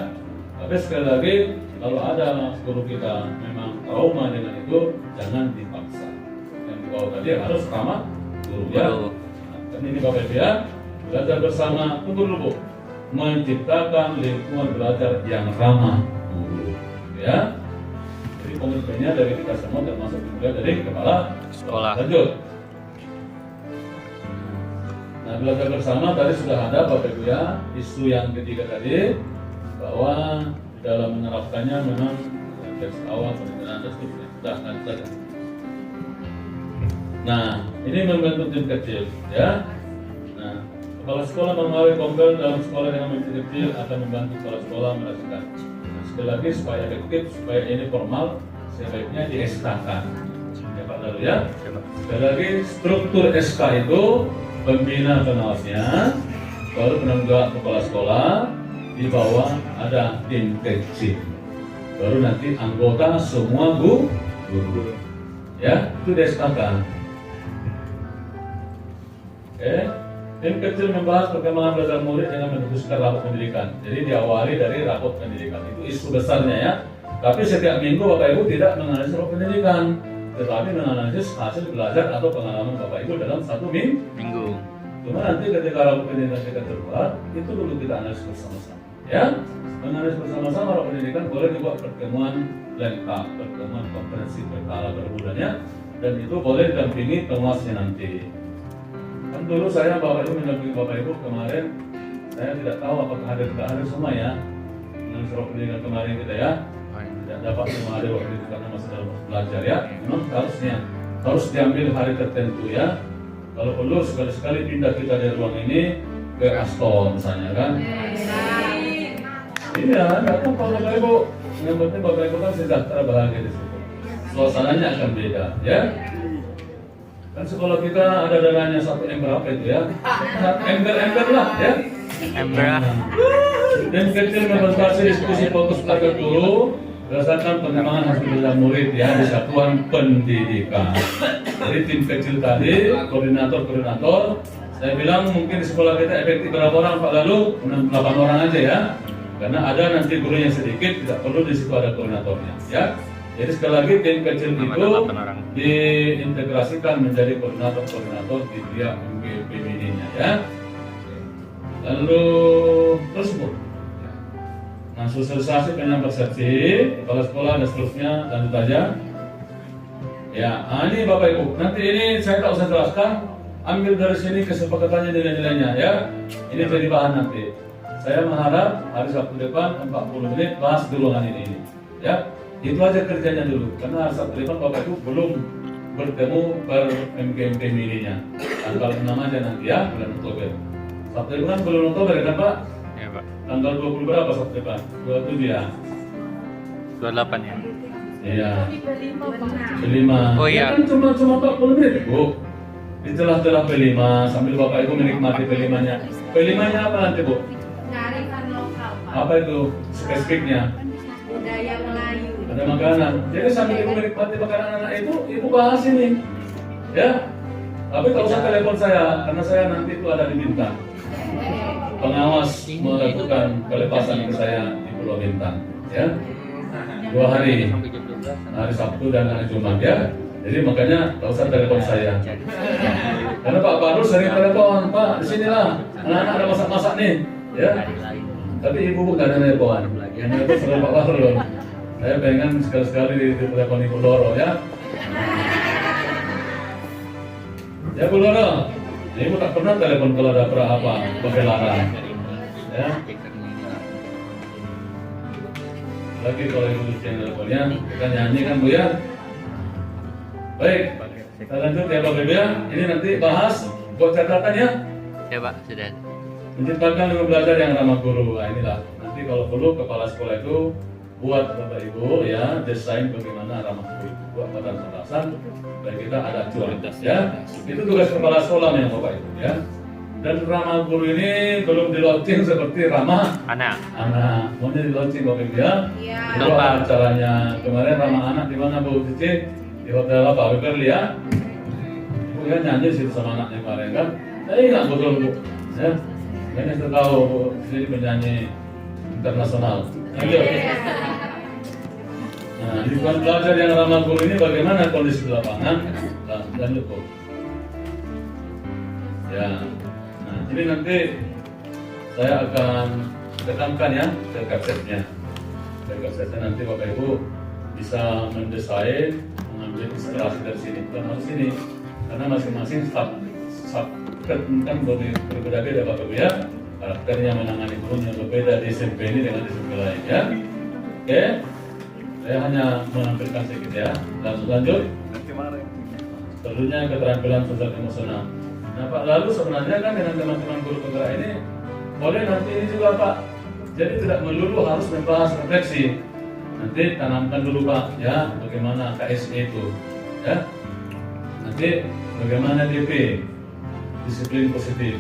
Tapi sekali lagi, kalau ada guru kita memang trauma dengan itu, jangan dipaksa. Yang dibawa tadi harus ramah guru ya. Dan ini Bapak Ibu ya, belajar bersama, tunggu dulu Bu, menciptakan lingkungan belajar yang ramah guru ya. Jadi komitmennya dari kita semua termasuk juga dari kepala sekolah. Lanjut. Nah, belajar bersama tadi sudah ada Bapak Ibu ya. Isu yang ketiga tadi, bahwa dalam menerapkannya memang dari awal perencanaan dan seterusnya sudah nanti saja. Nah, ini membentuk tim kecil, ya. Nah, kepala sekolah melalui kompel dalam sekolah dengan tim kecil akan membantu kepala sekolah merasakan. Nah, sekali lagi supaya efektif, supaya ini formal, sebaiknya di SK-kan. Ya Pak Lalu ya. Sekali lagi struktur SK itu pembina pengawasnya, baru penanggung kepala sekolah, di bawah ada tim kecil, baru nanti anggota semua guru. Ya, itu di SK. Tim kecil membahas perkembangan belajar murid dengan meneruskan rapot pendidikan. Jadi diawali dari rapot pendidikan. Itu isu besarnya ya. Tapi setiap minggu Bapak Ibu tidak menganalisis rapot pendidikan, tetapi menganalisis hasil belajar atau pengalaman Bapak Ibu dalam satu minggu. Cuma nanti ketika rapot pendidikan kita terbuat, itu dulu kita analisis bersama-sama. Ya, menganalisis bersama-sama rapot pendidikan boleh dibuat pertemuan lengkap, pertemuan konferensi berkala berbulannya, dan itu boleh didampingi penguasnya nanti. Kan dulu saya Bapak Ibu mendampingi Bapak Ibu kemarin, saya tidak tahu apakah tidak hadir semua ya dengan surat pendidikan kemarin kita ya, tidak dapat semua hadir waktu itu karena masih dalam belajar ya. Memang harus diambil hari tertentu ya. Kalau perlu sekali-sekali pindah kita dari ruang ini ke Aston misalnya kan. Iya, datang kalau Bapak Ibu, yang penting Bapak Ibu kan sejahtera bahagia di situ. Suasananya akan beda ya. Kan sekolah kita ada dananya 1 M berapa itu ya? Ember lah ya. Dan kecil membatasi diskusi fokus belajar guru berdasarkan pengembangan hasil belajar murid ya di satuan pendidikan. Jadi tim kecil tadi, koordinator, saya bilang mungkin di sekolah kita efektif berapa orang Pak Lalu? 8 orang aja ya. Karena ada nanti gurunya sedikit, tidak perlu di situ ada koordinatornya ya. Jadi sekali lagi tim kecil itu diintegrasikan menjadi koordinator di tiap MGP-nya ya. Lalu terus Bu. Nah, sosialisasi penyampaian persepsi kepala sekolah dan seterusnya lanjut aja. Ya, ini Bapak Ibu. Nanti ini saya tak usah jelaskan. Ambil dari sini kesepakatannya nilai-nilainya ya. Ini jadi bahan nanti. Saya mengharap hari Sabtu depan 40 menit bahas di ruangan ini ya. Itu aja kerjanya dulu, karena hari Sabtu depan Bapak Ibu belum bertemu per MGMP mininya. Tanggal 6 aja nanti ya, bulan Oktober. Sabtu depan bulan Oktober kan Pak? Ya Pak. Tanggal 20 berapa Sabtu depan? 27 ya? 28 ya. Iya. P5. P5. Oh iya. Ya kan cuma 40 menit Bu. Di celah-celah P5 sambil Bapak Ibu menikmati P5-nya. P5-nya apa nanti Bu? Kearifan lokal, Pak. Apa itu spesifiknya? Budaya Melayu. Ada makanan. Jadi sambil Ibu menikmati makanan anak Ibu bahas ini. Ya. Tapi tak usah telepon saya, karena saya nanti itu ada di Bintang. Pengawas melakukan pelepasan ke saya di Pulau Bintang. Ya. 2 hari. Hari Sabtu dan hari Jumat ya. Jadi makanya tak usah telepon saya. Karena Pak Baru sering telepon, Pak, di sinilah anak-anak ada masak-masak nih. Ya. Tapi Ibu bukan ada telepon. Yang telepon selalu Pak Baru loh. Saya pengen sekali-sekali di telepon Ibu Loro ya. Ya Bu Loro, Ibu tak pernah telepon kalau ada apa pembelaran. Ya. Lagi kalau Ibu yang teleponnya, kita nyanyi kan Bu ya. Baik, kita lanjut ya Bapak Ibu ya. Ini nanti bahas buat catatan ya. Ya Pak, sudah. Menciptakan lingkungan belajar yang ramah guru. Nah inilah. Nanti kalau perlu kepala sekolah itu buat Bapak Ibu ya desain bagaimana ramah guru itu, buat batasan-batasan dan kita ada acuan ya. Itu tugas kepala sekolah memang Bapak Ibu ya. Dan ramah guru ini belum di launching seperti ramah Anak. Maunya di launching Bapak Ibu ya. Iya. Itu apa acaranya kemarin ramah anak di mana Bu Cici? Di hotel apa Beverly ya. Ibu kan nyanyi situ sama anaknya kemarin kan. Saya ingat betul Bu ya. Ini saya tahu Bu jadi penyanyi internasional. Ayo. Nah, lingkungan belajar yang ramah guru ini bagaimana kondisi di lapangan? Lanjut Bu. Ya. Nah, ini nanti saya akan tekankan ya ke kapsetnya. Ke kapsetnya nanti Bapak Ibu bisa mendesain, mengambil inspirasi dari sini, bukan harus sini, karena masing-masing staff kan berbeda-beda Bapak Ibu ya. Karakternya menangani gurunya berbeda di SMP ini dengan di SMP lain ya. Oke, saya hanya menampilkan sedikit ya. Lanjut. perlunya keterampilan sosial emosional. Nah Pak, lalu sebenarnya kan dengan teman-teman guru penggerak ini boleh nanti ini juga Pak, jadi tidak melulu harus membahas refleksi. Nanti tanamkan dulu Pak, ya bagaimana KSE itu, ya. Nanti bagaimana DP, disiplin positif.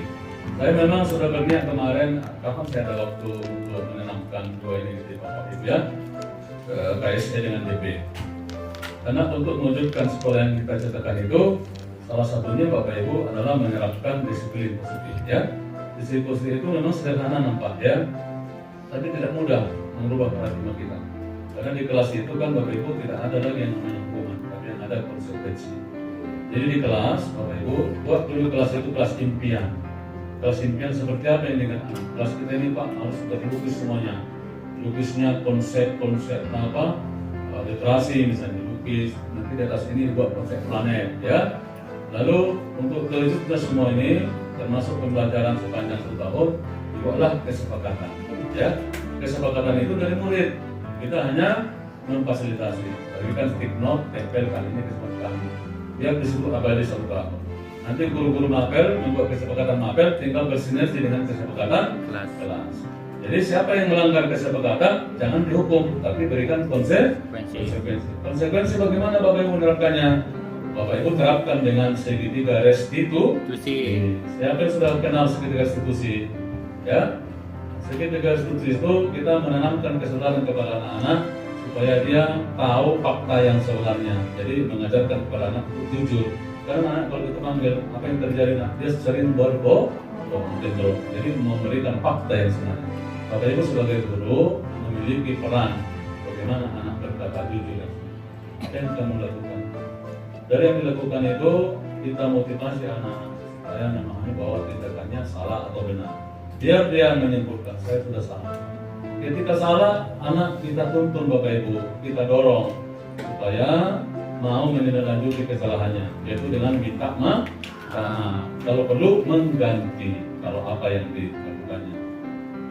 Saya memang sudah berniat kemarin, kapan saya ada waktu untuk menanamkan dua ini di Bapak Ibu ya, KSE dengan DP. Karena untuk mewujudkan sekolah yang kita ciptakan itu, salah satunya Bapak Ibu adalah menerapkan disiplin positif ya. Disiplin positif itu memang sederhana nampak ya, tapi tidak mudah mengubah paradigma kita. Karena di kelas itu kan Bapak Ibu tidak ada lagi yang namanya hukuman, tapi yang ada konsekuensi. Jadi di kelas Bapak Ibu buat dulu kelas itu kelas impian. Kelas impian seperti apa ini kan? Kelas kita ini Pak harus sudah dilukis semuanya. Lukisnya konsep-konsep apa? Literasi misalnya dilukis. Nanti di atas ini buat konsep planet ya. Lalu untuk terwujudnya semua ini termasuk pembelajaran sepanjang 1 tahun dibuatlah kesepakatan. Ya, kesepakatan itu dari murid. Kita hanya memfasilitasi. Berikan stick note, tempel kali ini kesepakatan. Biar disebut abadi 1 tahun. Nanti guru-guru mapel membuat kesepakatan mapel tinggal bersinergi dengan kesepakatan kelas. Jadi siapa yang melanggar kesepakatan jangan dihukum, tapi berikan konsekuensi. Konsekuensi bagaimana Bapak Ibu menerapkannya? Bapak Ibu terapkan dengan segitiga restitusi. Siapa yang sudah kenal segitiga restitusi? Ya, segitiga restitusi itu kita menanamkan kesadaran kepada anak-anak supaya dia tahu fakta yang sebenarnya. Jadi mengajarkan kepada anak untuk jujur. Karena anak kalau kita panggil apa yang terjadi, dia sering berbohong. Jadi memberikan fakta yang sebenarnya. Bapak Ibu sebagai guru memiliki peran bagaimana anak berkata jujur. Apa yang kamu lakukan? Dari yang dilakukan itu kita motivasi anak supaya memahami bahwa tindakannya salah atau benar. Biar dia menyimpulkan saya sudah salah. Ketika salah, anak kita tuntun Bapak Ibu, kita dorong supaya mau menindaklanjuti kesalahannya, yaitu dengan minta maaf, kalau perlu mengganti kalau apa yang dilakukannya.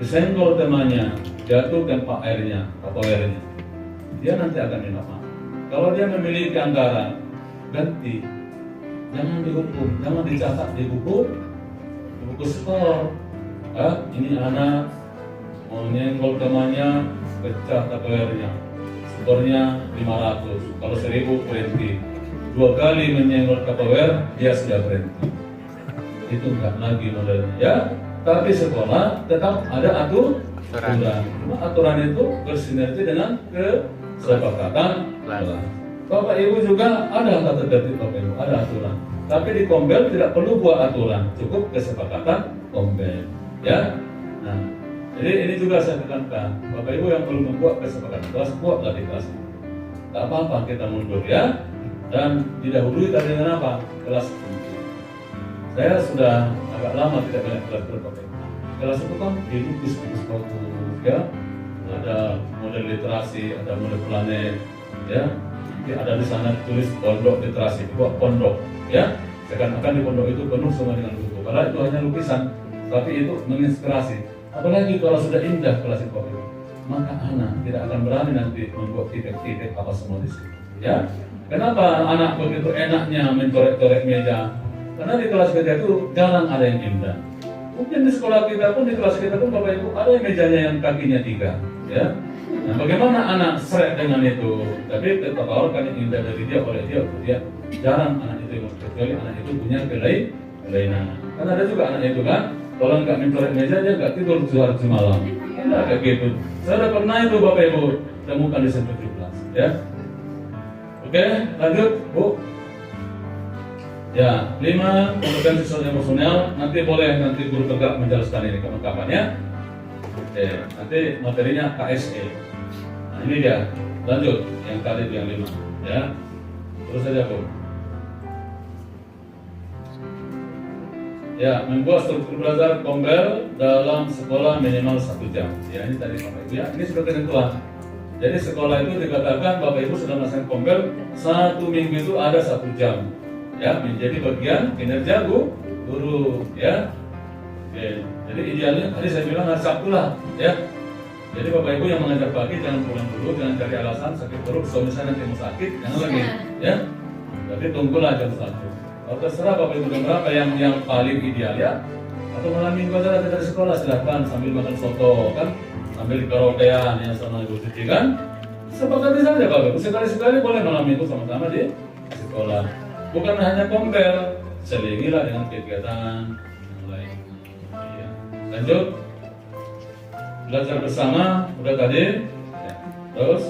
Disenggol temannya, jatuh tempat airnya, kapoernya, dia nanti akan minta maaf. Kalau dia memiliki anggaran, ganti, jangan dihukum, jangan dicatat di buku skor. Ini anak mau nyenggol temannya, pecah kapoernya. Skornya 500, kalau 1000 berhenti. 2 kali menyenggol Tupperware, dia sudah berhenti. Itu enggak lagi modelnya ya. Tapi sekolah tetap ada aturan. Aturan itu bersinergi dengan kesepakatan kelas. Bapak Ibu juga ada tata tertib Bapak Ibu, ada aturan. Tapi di Kombel tidak perlu buat aturan, cukup kesepakatan Kombel. Ya. Nah, jadi ini juga saya tekankan, Bapak Ibu yang perlu membuat kesepakatan kelas, buatlah di kelas ini. Tak apa-apa kita mundur ya. Dan didahului tadi dengan apa? Kelas inti. Saya sudah agak lama tidak melihat kelas berbagai. Kelas itu kan dilukis bagus ya. Ada model literasi, ada model planet, ya. Nanti ada di sana tulis pondok literasi, buat pondok, ya. Seakan-akan di pondok itu penuh semua dengan buku. Padahal itu hanya lukisan, tapi itu menginspirasi. Apalagi kalau sudah indah kelas itu, maka anak tidak akan berani nanti membuat titik-titik apa semua di situ. Ya, kenapa anak begitu enaknya mencorek-corek meja? Karena di kelas kita itu jarang ada yang indah. Mungkin di sekolah kita pun, di kelas kita pun Bapak Ibu ada yang mejanya yang kakinya 3, ya. Nah, bagaimana anak seret dengan itu? Tapi tetap kan yang indah dari dia oleh dia jarang anak itu, kecuali anak itu punya kelainan. Karena ada juga anak itu kan, kalau nggak mencorek meja dia nggak tidur semalam. Enggak kayak gitu. Saya udah pernah itu Bapak Ibu temukan di 17, ya. Oke, lanjut Bu. Ya, 5 kompetensi sosial emosional. Nanti boleh guru bergerak menjelaskan ini kapan-kapan ya. Oke, nanti materinya KSE. Nah ini dia. Lanjut yang tadi yang 5, ya. Terus saja Bu. Ya, membuat struktur belajar Kombel dalam sekolah minimal 1 jam. Ya, ini tadi Bapak Ibu ya. Ini sudah ketentuan. Jadi sekolah itu dikatakan Bapak Ibu sudah melaksanakan Kombel 1 minggu itu ada 1 jam. Ya, menjadi bagian kinerja guru, ya. Oke. Jadi idealnya tadi saya bilang hari Sabtu lah, ya. Jadi Bapak Ibu yang mengajar pagi jangan pulang dulu, jangan cari alasan sakit perut, suami saya nanti mau sakit, jangan lagi, ya. Jadi tunggulah jam 1. Kalau terserah Bapak Ibu jam berapa yang paling ideal ya. Atau malam minggu aja dari sekolah silahkan sambil makan soto kan, sambil karaokean yang sama Ibu Titi kan. Sepakati saja Bapak Ibu, sekali-sekali boleh malam minggu sama-sama di sekolah. Bukan hanya kompel, selingilah dengan kegiatan yang lain. Iya. Lanjut. Belajar bersama, udah tadi. Ya. Terus,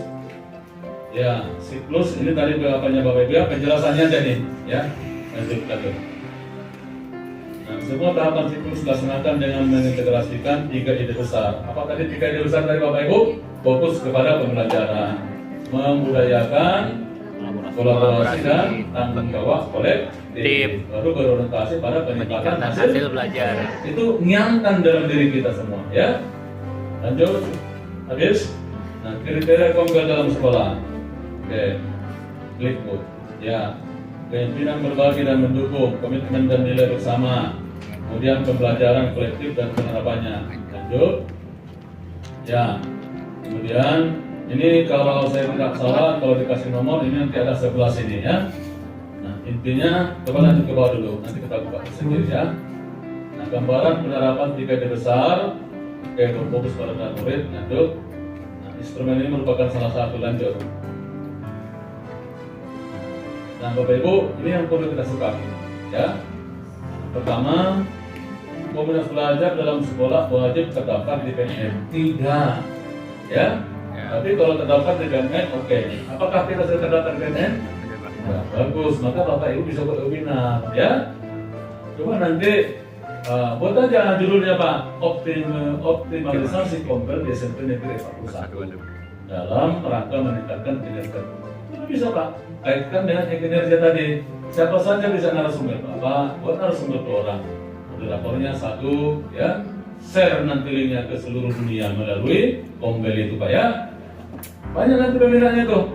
ya siklus ini tadi apanya Bapak Ibu ya, penjelasannya jadi ya. Lanjut. Nah, semua tahapan siklus dilaksanakan dengan mengintegrasikan 3 ide besar. Apa tadi 3 ide besar dari Bapak Ibu? Fokus kepada pembelajaran, membudayakan, kolaborasi dan tanggung jawab kolektif, baru berorientasi pada peningkatan hasil belajar. Itu nyangkan dalam diri kita semua ya. Lanjut, habis. Nah, kriteria kompel dalam sekolah. Oke, Fleetwood ya. Pimpinan berbagi dan mendukung, komitmen dan nilai bersama, kemudian pembelajaran kolektif dan penerapannya. Lanjut, ya. Kemudian ini kalau saya tidak salah, kalau dikasih nomor ini nanti ada 11 ini ya. Nah intinya coba lanjut ke bawah dulu, nanti kita buka sendiri ya. Nah gambaran penerapan 3 ide besar, berfokus pada murid. Lanjut. Nah instrumen ini merupakan salah satu. Lanjut. Nah Bapak Ibu, ini yang perlu kita sukai ya. Pertama, komunitas belajar dalam sekolah wajib terdaftar di PNM. Tidak ya. Tapi kalau terdaftar di PNM, oke. Apakah kita sudah terdaftar di PNM? Nah, bagus, maka Bapak Ibu bisa buat webinar ya. Coba nanti buat aja judulnya Pak, optimalisasi kompel di SMP Negeri 41 dalam rangka meningkatkan kinerja. Itu bisa Pak, kaitkan dengan kinerja tadi. Siapa saja bisa narasumber Pak, buat narasumber 2 orang. Moderatornya 1 ya. Share nanti linknya ke seluruh dunia melalui kompel itu Pak ya. Banyak nanti peminatnya tuh.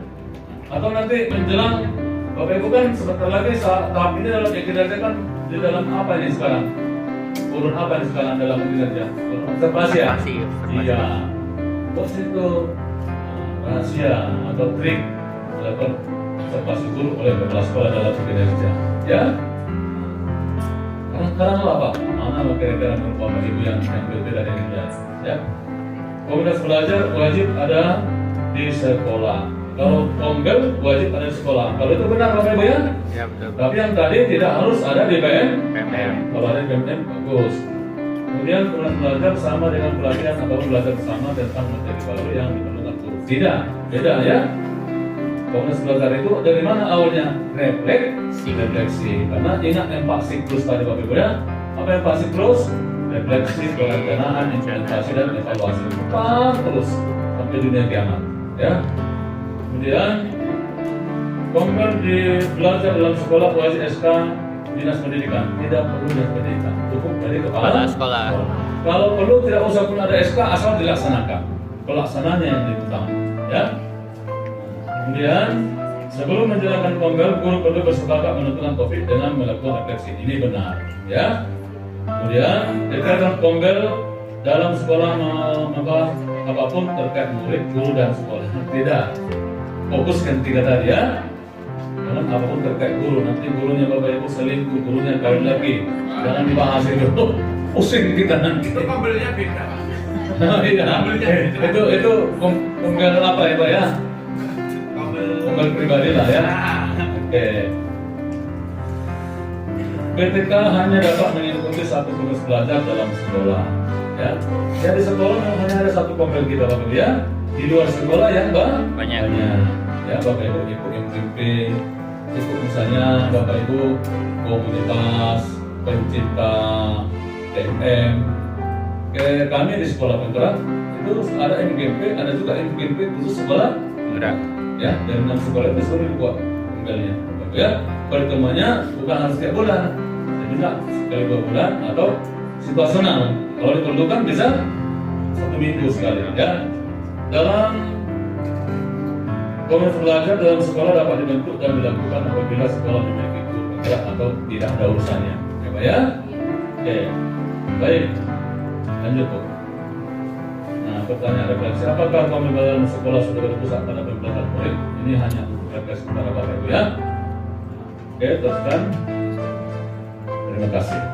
Atau nanti menjelang Bapak Ibu kan sebentar lagi tahap ini dalam kinerja kan di dalam apa ini sekarang? Urun apa ini sekarang dalam kinerja? Urun observasi ya? Iya. Bos itu rahasia atau trik melakukan observasi guru oleh kepala sekolah dalam kinerja. Ya. Sekarang apa? Mana kira-kira menurut Bapak Ibu yang berbeda dari ini ya? Komunitas belajar wajib ada di sekolah. Kalau kompel wajib ada di sekolah. Kalau itu benar Bapak Ibu ya? Ya betul. Tapi yang tadi tidak harus ada di PNM. Kalau ada di PNM bagus. Kemudian komunitas belajar sama dengan pelatihan atau belajar bersama tentang materi baru yang diperlukan guru. Tidak, beda ya. Komunitas belajar itu dari mana awalnya? Refleksi. Karena ingat 4 siklus tadi Bapak Ibu ya. Apa yang 4 siklus? Refleksi, perencanaan, implementasi dan evaluasi. Terus sampai dunia kiamat. Ya. Kemudian kompel di belajar dalam sekolah wajib SK Dinas Pendidikan. Tidak perlu Dinas Pendidikan, cukup dari kepala sekolah. Kalau perlu tidak usah pun ada SK asal dilaksanakan. Pelaksananya yang utama. Ya. Kemudian sebelum menjalankan kompel, guru perlu bersepakat menentukan topik dengan melakukan refleksi. Ini benar. Ya. Kemudian kegiatan kompel dalam sekolah membahas apapun terkait murid, guru dan sekolah. Tidak. Fokuskan 3 tadi ya. Jangan apapun terkait guru. Nanti gurunya Bapak Ibu selingkuh, gurunya kawin lagi. Jangan dibahas itu. Pusing kita nanti. Itu kompelnya beda Pak. Iya. Itu kompel apa ya Pak ya? Kompel pribadi lah ya. Oke. PTK hanya dapat mengikuti 1 tugas belajar dalam sekolah. Ya, di sekolah hanya ada 1 kompel kita Bapak Ibu ya. Di luar sekolah yang banyak. Ya Bapak Ibu ikut MPP, ikut misalnya Bapak Ibu komunitas pencinta TM. Kayak kami di sekolah penggerak itu ada MGP, ada juga MGP khusus sekolah penggerak. Ya, dari 6 sekolah itu sudah dibuat kompelnya. Ya, pertemuannya bukan harus setiap bulan, jadi enggak sekali 2 bulan atau situasional. Kalau diperlukan bisa 1 minggu sekali. Ya, dalam komunitas belajar dalam sekolah dapat dibentuk dan dilakukan apabila sekolah memiliki guru penggerak atau tidak ada urusannya. Ya, Pak ya. Oke, baik. Lanjut Bu. Nah, pertanyaan refleksi, apakah pembelajaran sekolah sudah berpusat pada pembelajaran murid? Ini hanya untuk refleksi kepada Bapak Ibu ya. Oke, teruskan. Terima kasih.